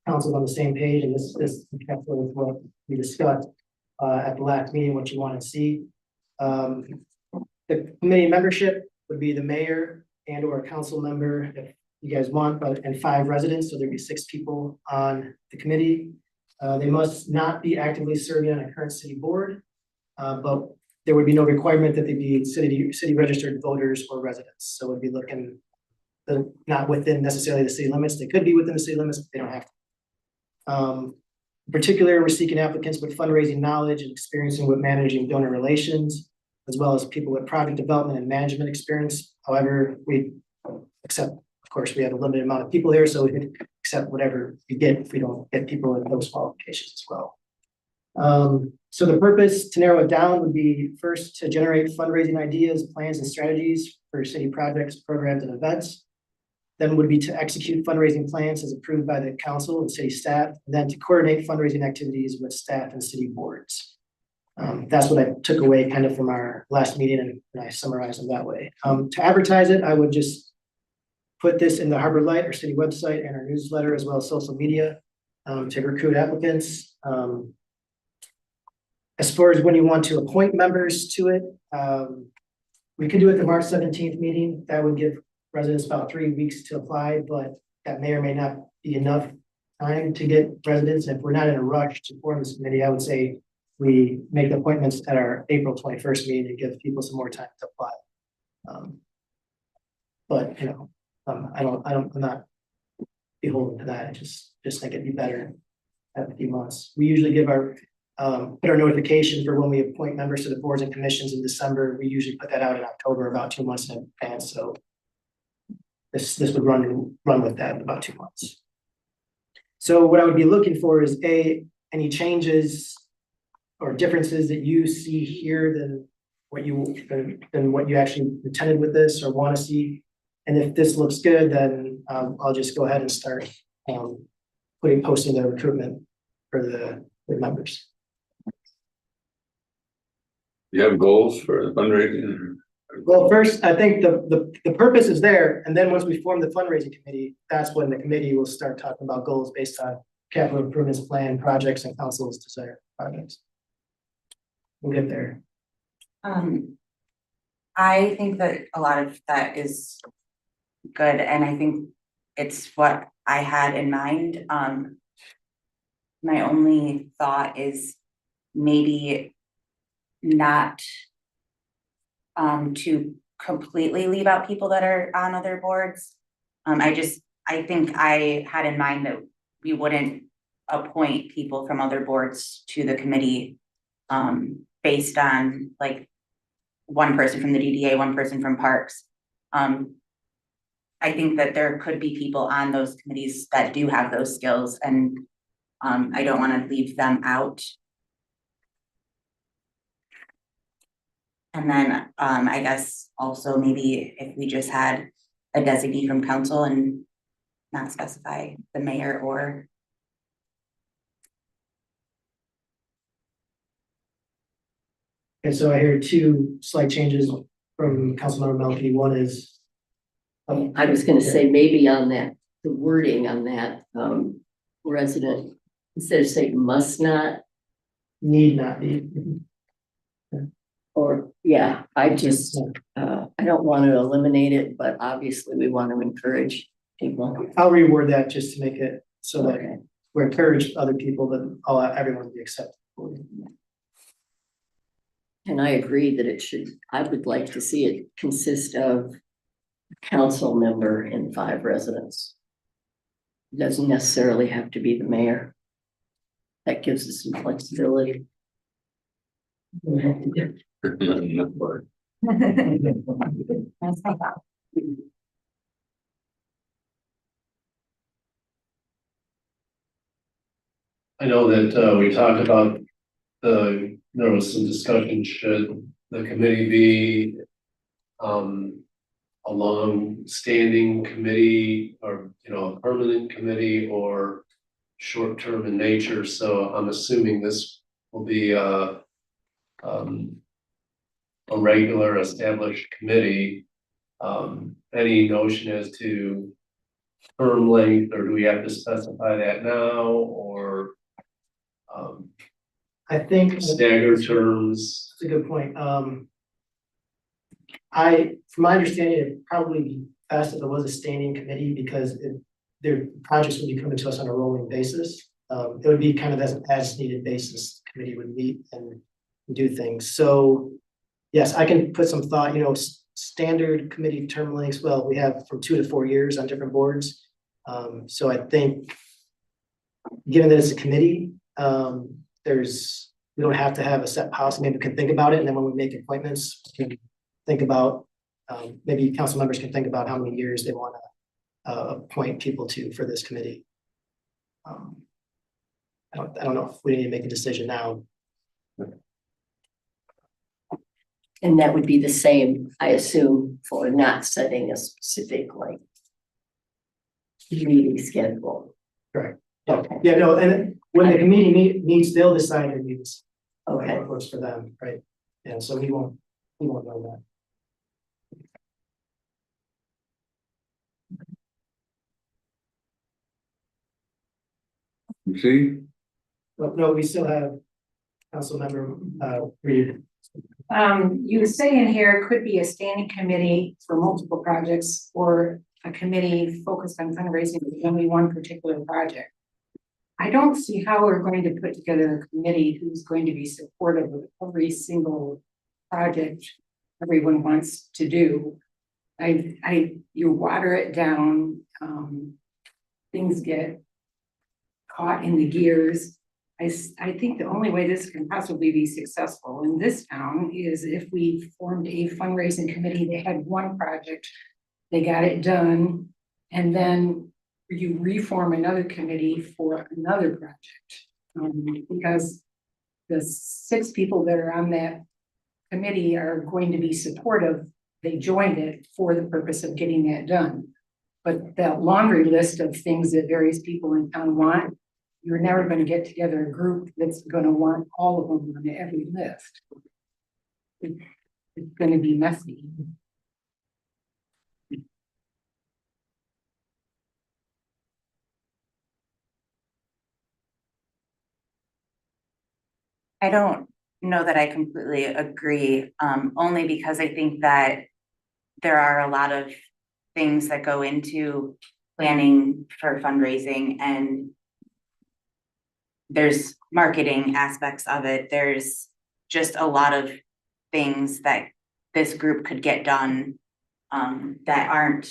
E: council's on the same page, and this encapsulates what we discussed at the last meeting, what you want to see. The committee membership would be the mayor and or a council member if you guys want, and 5 residents, so there'd be 6 people on the committee. They must not be actively serving on a current city board, but there would be no requirement that they be city registered voters or residents. So we'd be looking not within necessarily the city limits. They could be within the city limits, but they don't have to. In particular, we're seeking applicants with fundraising knowledge and experience with managing donor relations, as well as people with project development and management experience. However, we accept, of course, we have a limited amount of people here, so we can accept whatever we get if we don't get people with those qualifications as well. So the purpose, to narrow it down, would be first to generate fundraising ideas, plans, and strategies for city projects, programs, and events. Then would be to execute fundraising plans as approved by the council and city staff, and then to coordinate fundraising activities with staff and city boards. That's what I took away kind of from our last meeting, and I summarized it that way. To advertise it, I would just put this in the Harbor Light, our city website, and our newsletter, as well as social media, to recruit applicants. As far as when you want to appoint members to it, we could do it the March 17th meeting. That would give residents about 3 weeks to apply, but that may or may not be enough time to get residents. If we're not in a rush to form this committee, I would say we make the appointments at our April 21st meeting to give people some more time to apply. But you know, I'm not beholden to that. I just think it'd be better at a few months. We usually give our put our notification for when we appoint members to the boards and commissions in December. We usually put that out in October, about 2 months in advance. So this would run with that about 2 months. So what I would be looking for is any changes or differences that you see here than than what you actually intended with this or want to see. And if this looks good, then I'll just go ahead and start posting the recruitment for the members.
B: You have goals for fundraising?
E: Well, first, I think the purpose is there, and then once we form the fundraising committee, that's when the committee will start talking about goals based on capital improvements plan, projects, and council's desired projects. We'll get there.
H: I think that a lot of that is good, and I think it's what I had in mind. My only thought is maybe not to completely leave out people that are on other boards. I think I had in mind that we wouldn't appoint people from other boards to the committee based on like one person from the DDA, one person from Parks. I think that there could be people on those committees that do have those skills, and I don't want to leave them out. And then I guess also maybe if we just had a designee from council and not specify the mayor or.
E: And so I hear two slight changes from Councilmember Melfi. One is.
A: I was gonna say maybe on that, the wording on that resident, instead of saying must not.
E: Need not be.
A: Or, yeah, I just, I don't want to eliminate it, but obviously we want to encourage people.
E: I'll reword that just to make it so that
A: Okay.
E: we encourage other people that allow everyone to be accepted.
A: And I agree that it should, I would like to see it consist of a council member and 5 residents. It doesn't necessarily have to be the mayor. That gives us some flexibility.
J: I know that we talked about there was some discussion, should the committee be a long-standing committee or, a permanent committee or short-term in nature. So I'm assuming this will be a regular established committee. Any notion as to term length, or do we have to specify that now, or
E: I think.
J: staggered terms?
E: That's a good point. From my understanding, it'd probably be best if it was a standing committee because their projects would be coming to us on a rolling basis. It would be kind of as needed basis. The committee would meet and do things. So yes, I can put some thought, standard committee term lengths. Well, we have from 2 to 4 years on different boards. So I think given that it's a committee, we don't have to have a set policy. Maybe we can think about it. And then when we make appointments, we can think about, maybe council members can think about how many years they want to appoint people to for this committee. I don't know if we need to make a decision now.
A: And that would be the same, I assume, for not setting a specific meeting schedule.
E: Correct.
A: Okay.
E: Yeah, no, and when the committee meets, they'll decide their meetings.
A: Okay.
E: What works for them, right? And so we won't know that.
B: You see?
E: Well, no, we still have council member Reed.
I: You say in here, it could be a standing committee for multiple projects or a committee focused on fundraising with only one particular project. I don't see how we're going to put together a committee who's going to be supportive of every single project everyone wants to do. You water it down, things get caught in the gears. I think the only way this can possibly be successful in this town is if we formed a fundraising committee. They had one project, they got it done, and then you reform another committee for another project. Because the 6 people that are on that committee are going to be supportive. They joined it for the purpose of getting that done. But that laundry list of things that various people in town want, you're never gonna get together a group that's gonna want all of them on every list. It's gonna be messy.
H: I don't know that I completely agree, only because I think that there are a lot of things that go into planning for fundraising, and there's marketing aspects of it. There's just a lot of things that this group could get done that aren't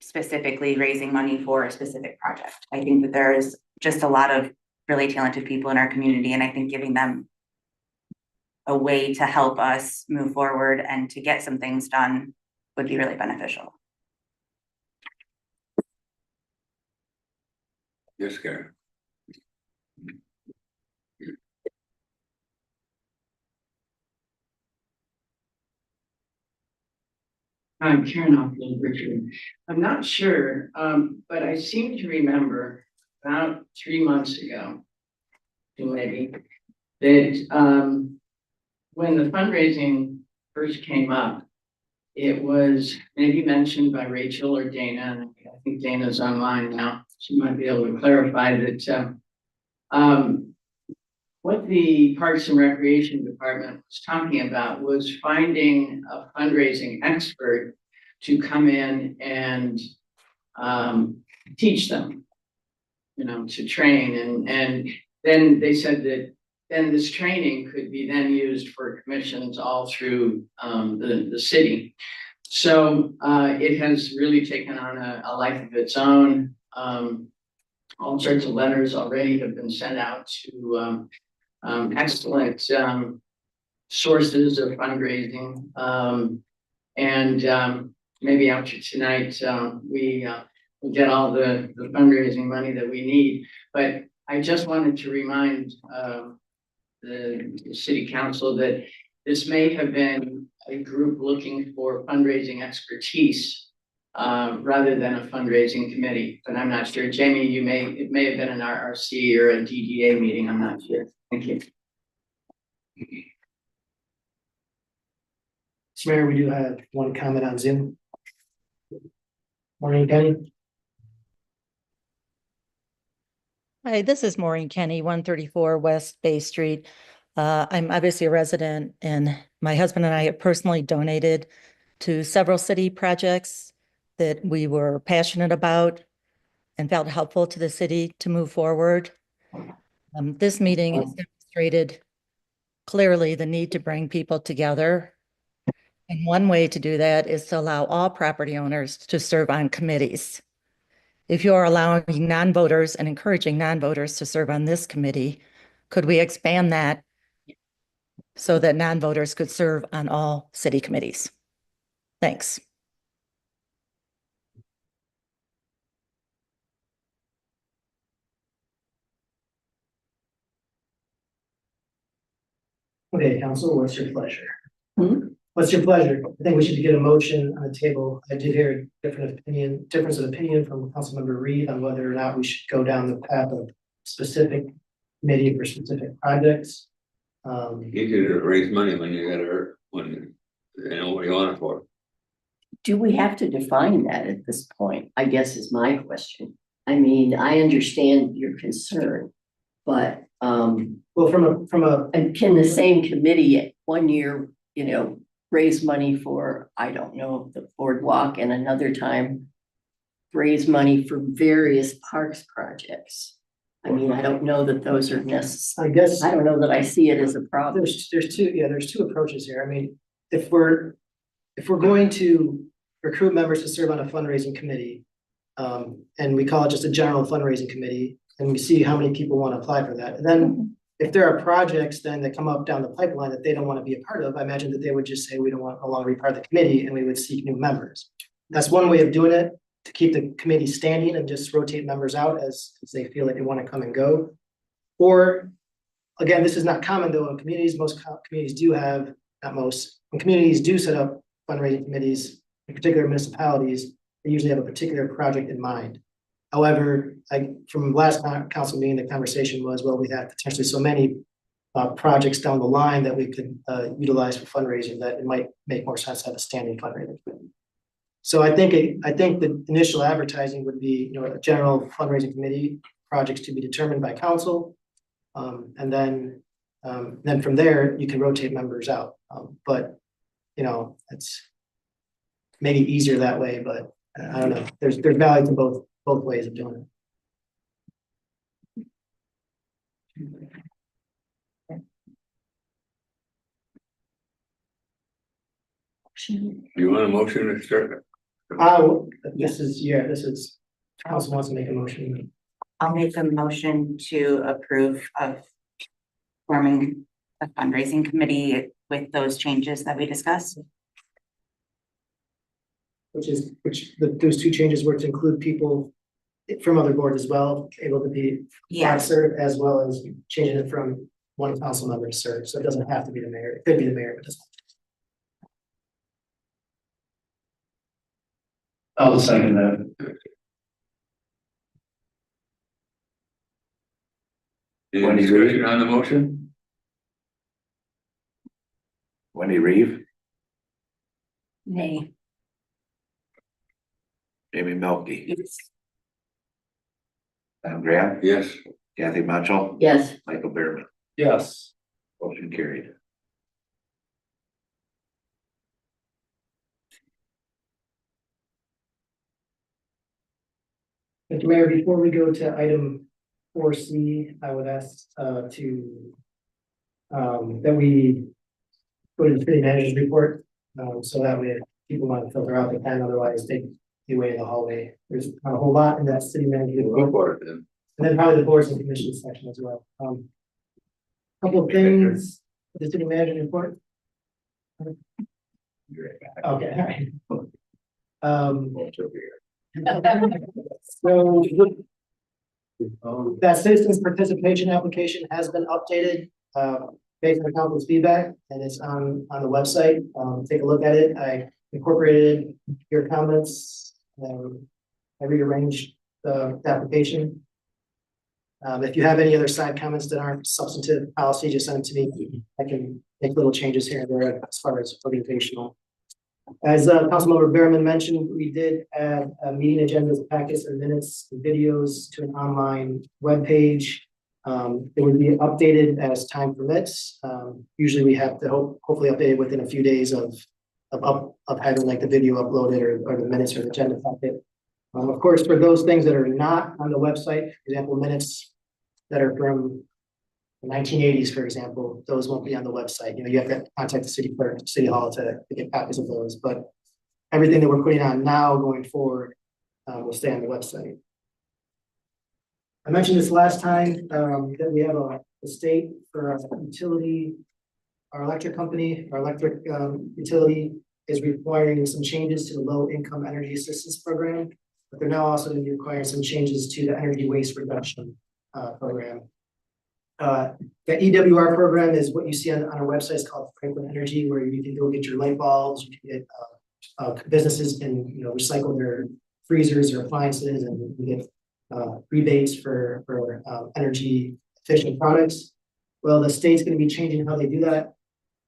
H: specifically raising money for a specific project. I think that there is just a lot of really talented people in our community, and I think giving them a way to help us move forward and to get some things done would be really beneficial.
B: Yes, Karen.
D: I'm Karen Hoffman, Richard. I'm not sure, but I seem to remember about 3 months ago, maybe, that when the fundraising first came up, it was maybe mentioned by Rachel or Dana, and I think Dana's online now. She might be able to clarify that what the Parks and Recreation Department was talking about was finding a fundraising expert to come in and teach them, to train. And then they said that then this training could be then used for commissions all through the city. So it has really taken on a life of its own. All sorts of letters already have been sent out to excellent sources of fundraising. And maybe after tonight, we get all the fundraising money that we need. But I just wanted to remind the city council that this may have been a group looking for fundraising expertise rather than a fundraising committee, but I'm not sure. Jamie, it may have been an RRC or a DDA meeting, I'm not sure. Thank you.
E: Mr. Mayor, we do have one comment on Zoom. Maureen Kenny.
S: Hi, this is Maureen Kenny, 134 West Bay Street. I'm obviously a resident, and my husband and I have personally donated to several city projects that we were passionate about and felt helpful to the city to move forward. This meeting has demonstrated clearly the need to bring people together. And one way to do that is to allow all property owners to serve on committees. If you are allowing non-voters and encouraging non-voters to serve on this committee, could we expand that so that non-voters could serve on all city committees? Thanks.
E: Okay, council, what's your pleasure? What's your pleasure? I think we should get a motion on the table. I did hear a difference of opinion from Councilmember Reed on whether or not we should go down the path of specific committee for specific projects.
B: Easy to raise money when you when you know what you want it for.
A: Do we have to define that at this point? I guess is my question. I mean, I understand your concern, but
E: well,
A: and can the same committee 1 year, raise money for, I don't know, the boardwalk, and another time raise money for various parks projects? I mean, I don't know that those are necessary.
E: I guess
A: I don't know that I see it as a problem.
E: There's two approaches here. I mean, if we're going to recruit members to serve on a fundraising committee, and we call it just a general fundraising committee, and we see how many people want to apply for that, and then if there are projects then that come up down the pipeline that they don't want to be a part of, I imagine that they would just say, we don't want no longer be part of the committee, and we would seek new members. That's one way of doing it, to keep the committee standing and just rotate members out as they feel like they want to come and go. Or again, this is not common though in communities. Most communities do have, not most, when communities do set up fundraising committees, in particular municipalities, they usually have a particular project in mind. However, from last council meeting, the conversation was, well, we have potentially so many projects down the line that we could utilize for fundraising that it might make more sense to have a standing fundraising committee. So I think the initial advertising would be, a general fundraising committee, projects to be determined by council. And then from there, you can rotate members out. But, it's maybe easier that way, but I don't know. There's value to both ways of doing it.
B: You want a motion to start?
E: This is, council wants to make a motion.
H: I'll make a motion to approve of forming a fundraising committee with those changes that we discussed.
E: Those two changes were to include people from other boards as well, able to be served, as well as changing it from one council member to serve. So it doesn't have to be the mayor. It could be the mayor, but it doesn't.
J: I'll second that.
B: Any discussion on the motion?
G: Wendy Reeve,
H: Nay.
G: Jamie Melky,
H: Yes.
G: Tom Graham,
B: Yes.
G: Kathy Mitchell,
A: Yes.
G: Michael Behrman,
J: Yes.
G: motion carried.
E: Mr. Mayor, before we go to item 4C, I would ask that we go to the city manager's report, so that way if people want to filter out, they can, otherwise take you away in the hallway. There's not a whole lot in that city manager
B: Go
E: report.
B: for it then.
E: And then probably the boards and commissions section as well. Couple of things, the city manager report. Okay, all right. So that citizens participation application has been updated based on council's feedback, and it's on the website. Take a look at it. I incorporated your comments. I rearranged the application. If you have any other side comments that aren't substantive policy, just send them to me. I can make little changes here and there as far as organizational. As Councilmember Behrman mentioned, we did add meeting agendas, packets, and minutes, and videos to an online webpage. It would be updated as time permits. Usually we have to hopefully update it within a few days of having like the video uploaded or the minutes or the agenda packet. Of course, for those things that are not on the website, for example, minutes that are from the 1980s, for example, those won't be on the website. You have to contact the city clerk, city hall to get copies of those. But everything that we're putting on now going forward will stay on the website. I mentioned this last time that we have a state for our utility, our electric company, our electric utility is requiring some changes to the low income energy assistance program, but they're now also going to be requiring some changes to the energy waste reduction program. The EWR program is what you see on our website. It's called Franklin Energy, where you can go get your light bulbs. You can get businesses can recycle their freezers or appliances, and you get rebates for energy efficient products. Well, the state's going to be changing how they do that,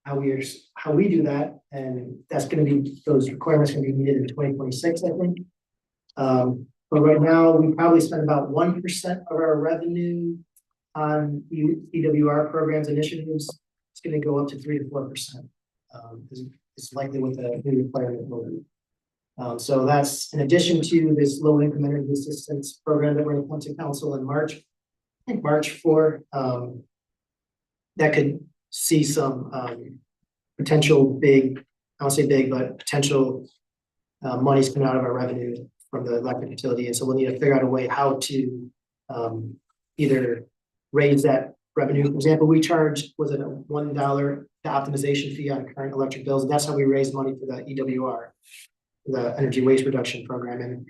E: how we do that, and that's going to be, those requirements going to be needed in 2026, I think. But right now, we probably spend about 1% of our revenue on EWR programs initiatives. It's going to go up to 3 to 4%. It's likely what the new requirement will be. So that's in addition to this low income energy assistance program that we're going to come to council in March. I think March 4. That could see some potential big, I won't say big, but potential monies coming out of our revenue from the electric utility. And so we'll need to figure out a way how to either raise that revenue. For example, we charge, was it a $1 the optimization fee on current electric bills? And that's how we raise money for the EWR, the energy waste reduction program. And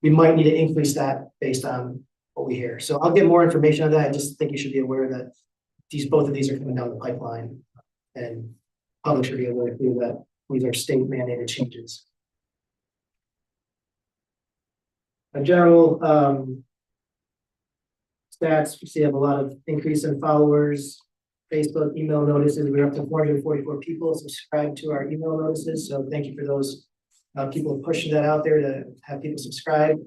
E: we might need to increase that based on what we hear. So I'll get more information on that. I just think you should be aware that both of these are coming down the pipeline. And public should be aware too that these are state mandated changes. In general, stats, we see have a lot of increase in followers, Facebook email notices. We're up to 444 people subscribed to our email notices. So thank you for those people pushing that out there to have people subscribe.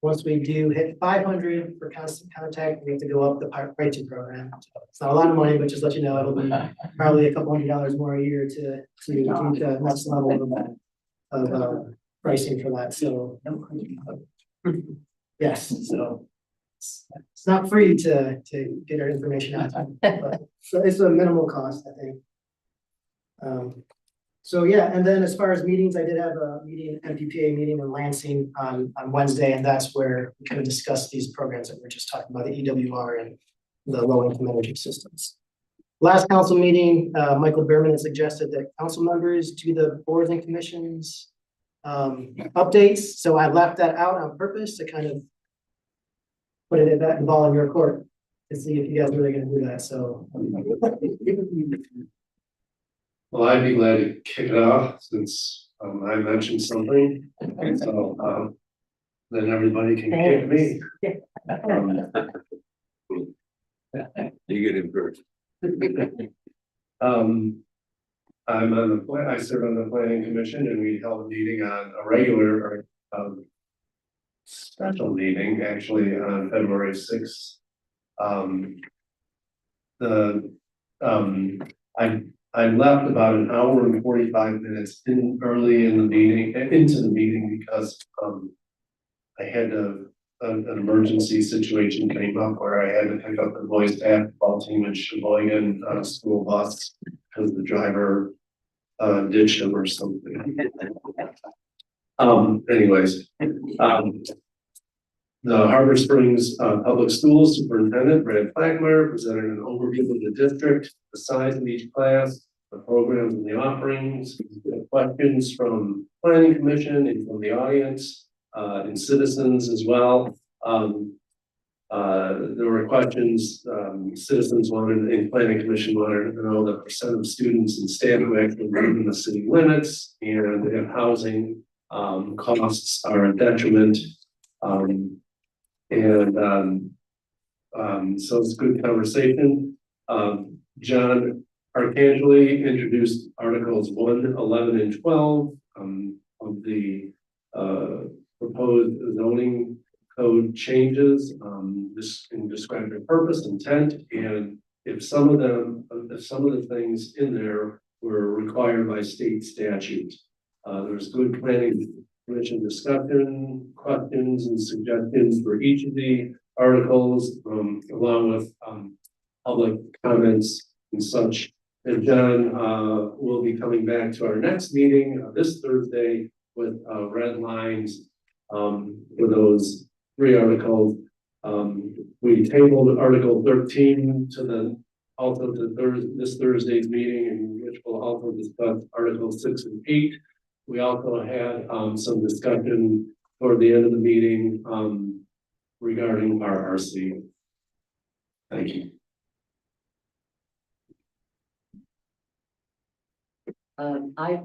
E: Once we do hit 500 for constant contact, we have to go up the right to program. So it's not a lot of money, but just let you know, it'll be probably a couple $100 more a year to reach the next level of pricing for that. So yes, so it's not free to get our information out, but so it's a minimal cost, I think. So yeah, and then as far as meetings, I did have a meeting, MPPA meeting in Lansing on Wednesday, and that's where we kind of discussed these programs that we're just talking about, the EWR and the low income energy systems. Last council meeting, Michael Behrman had suggested that council members do the boards and commissions updates. So I left that out on purpose to kind of put it in that ball in your court to see if you guys are really gonna do that. So
J: Well, I'd be glad to kick it off since I mentioned something, and so then everybody can kick me.
B: You get it first.
J: I'm on the I serve on the planning commission, and we held a meeting on a regular special meeting actually on February 6th. I left about an hour and 45 minutes early in the meeting, into the meeting, because I had an emergency situation came up where I had to pick up the boys basketball team in Sheboygan on a school bus because the driver ditched him or something. Anyways, the Harbor Springs Public Schools Superintendent Brad Flackmeyer presented an overview of the district, the size of each class, the programs and the offerings, questions from Planning Commission and from the audience, and citizens as well. There were questions, citizens wanted, and Planning Commission wanted to know the percent of students and staff who actually live in the city limits, and if housing costs are a detriment. So it's a good conversation. John Arcangeli introduced Articles 1, 11, and 12 of the proposed zoning code changes. This can describe their purpose, intent, and if some of the things in there were required by state statute. There's good planning commission discussion, questions and suggestions for each of the articles, along with public comments and such. And John will be coming back to our next meeting this Thursday with red lines for those 3 articles. We tabled Article 13 to this Thursday's meeting, in which we'll also discuss Articles 6 and 8. We also had some discussion toward the end of the meeting regarding RRC. Thank you.
T: I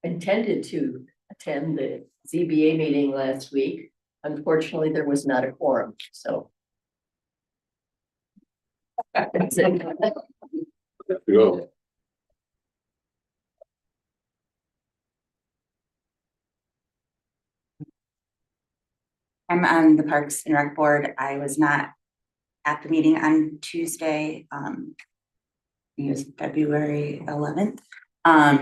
T: intended to attend the ZBA meeting last week. Unfortunately, there was not a quorum, so. That's it.
B: Go.
H: I'm on the Parks and Rec Board. I was not at the meeting on Tuesday. It was February 11th, as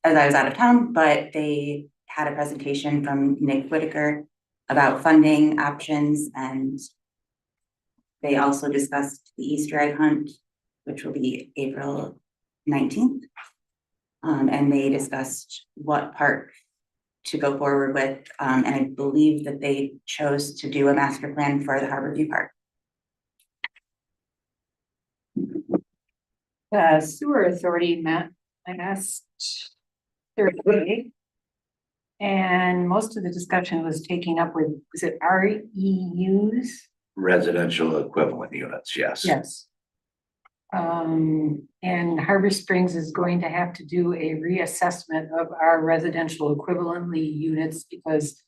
H: I was out of town, but they had a presentation from Nick Whitaker about funding options, and they also discussed the Easter egg hunt, which will be April 19th. And they discussed what park to go forward with, and I believe that they chose to do a master plan for the Harborview Park.
I: The sewer authority met last Thursday. And most of the discussion was taking up with, was it REUs?
G: Residential equivalent units, yes.
I: Yes. And Harbor Springs is going to have to do a reassessment of our residential equivalently units because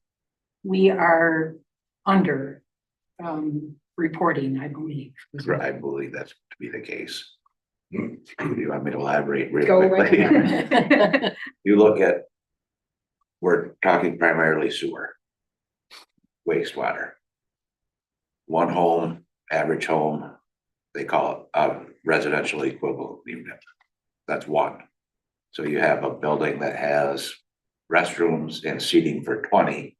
I: we are under reporting, I believe.
G: I believe that's to be the case. Do you want me to elaborate real
I: Go
G: quickly?
I: right.
G: You look at, we're talking primarily sewer, wastewater. One home, average home, they call it a residential equivalent unit. That's one. So you have a building that has restrooms and seating for 20.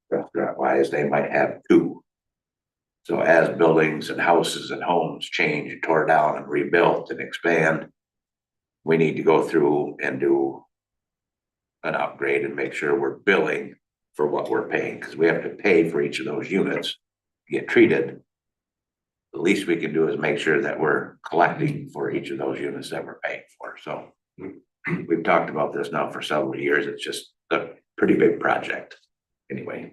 G: Restaurant wise, they might have 2. So as buildings and houses and homes change, tore down and rebuilt and expand, we need to go through and do an upgrade and make sure we're billing for what we're paying, because we have to pay for each of those units to get treated. The least we can do is make sure that we're collecting for each of those units that we're paying for. So we've talked about this now for several years. It's just a pretty big project anyway.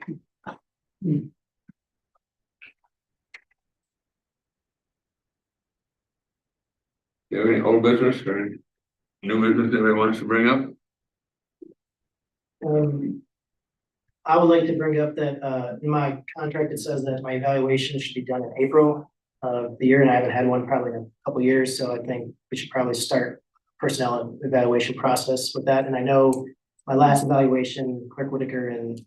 B: You have any old business or any new business that everyone wants to bring up?
E: I would like to bring up that, in my contract, it says that my evaluation should be done in April of the year, and I haven't had one probably in a couple years, so I think we should probably start personnel evaluation process with that. And I know my last evaluation, Clerk Whitaker and,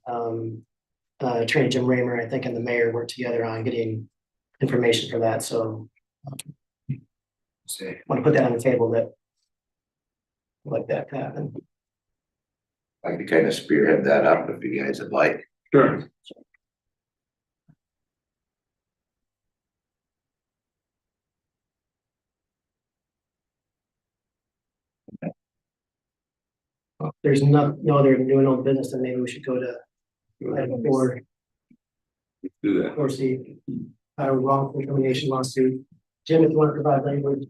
E: Attorney Jim Raymer, I think, and the mayor worked together on getting information for that, so. Want to put that on the table that. I'd like that to happen.
G: I could kind of spearhead that up if you guys would like.
B: Sure.
E: If there's no other new and old business, then maybe we should go to item 4.
B: Do that.
E: Or see, wrongful termination lawsuit. Jim, if you want to provide language.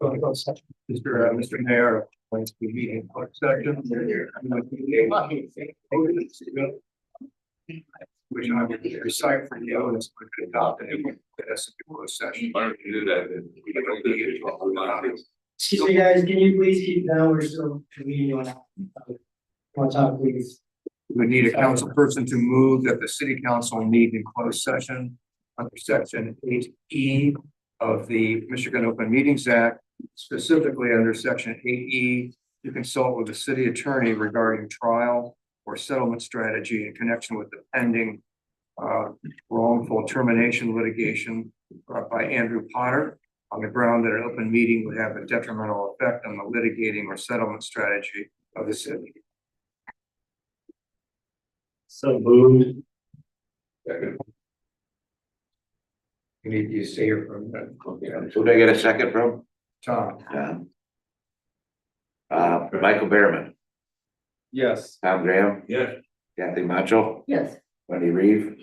E: Go ahead, go section.
R: Mr. Mayor, going to be meeting closed session. Which I would recite for you and it's going to adopt it as a closed session.
B: Why don't you do that then?
E: Excuse me, guys, can you please keep down, we're still meeting on. One time, please.
R: We need a council person to move that the city council meet in closed session under section 8E of the Michigan Open Meetings Act, specifically under section 8E, to consult with the city attorney regarding trial or settlement strategy in connection with the pending wrongful termination litigation brought by Andrew Potter on the ground that an open meeting would have a detrimental effect on the litigating or settlement strategy of the city.
J: So moved.
B: Second.
R: You need to say it from that.
G: So did I get a second from?
R: Tom.
G: Michael Behrman,
J: Yes.
G: Tom Graham,
B: Yes.
G: Kathy Macho,
T: Yes.
G: Wendy Reeve.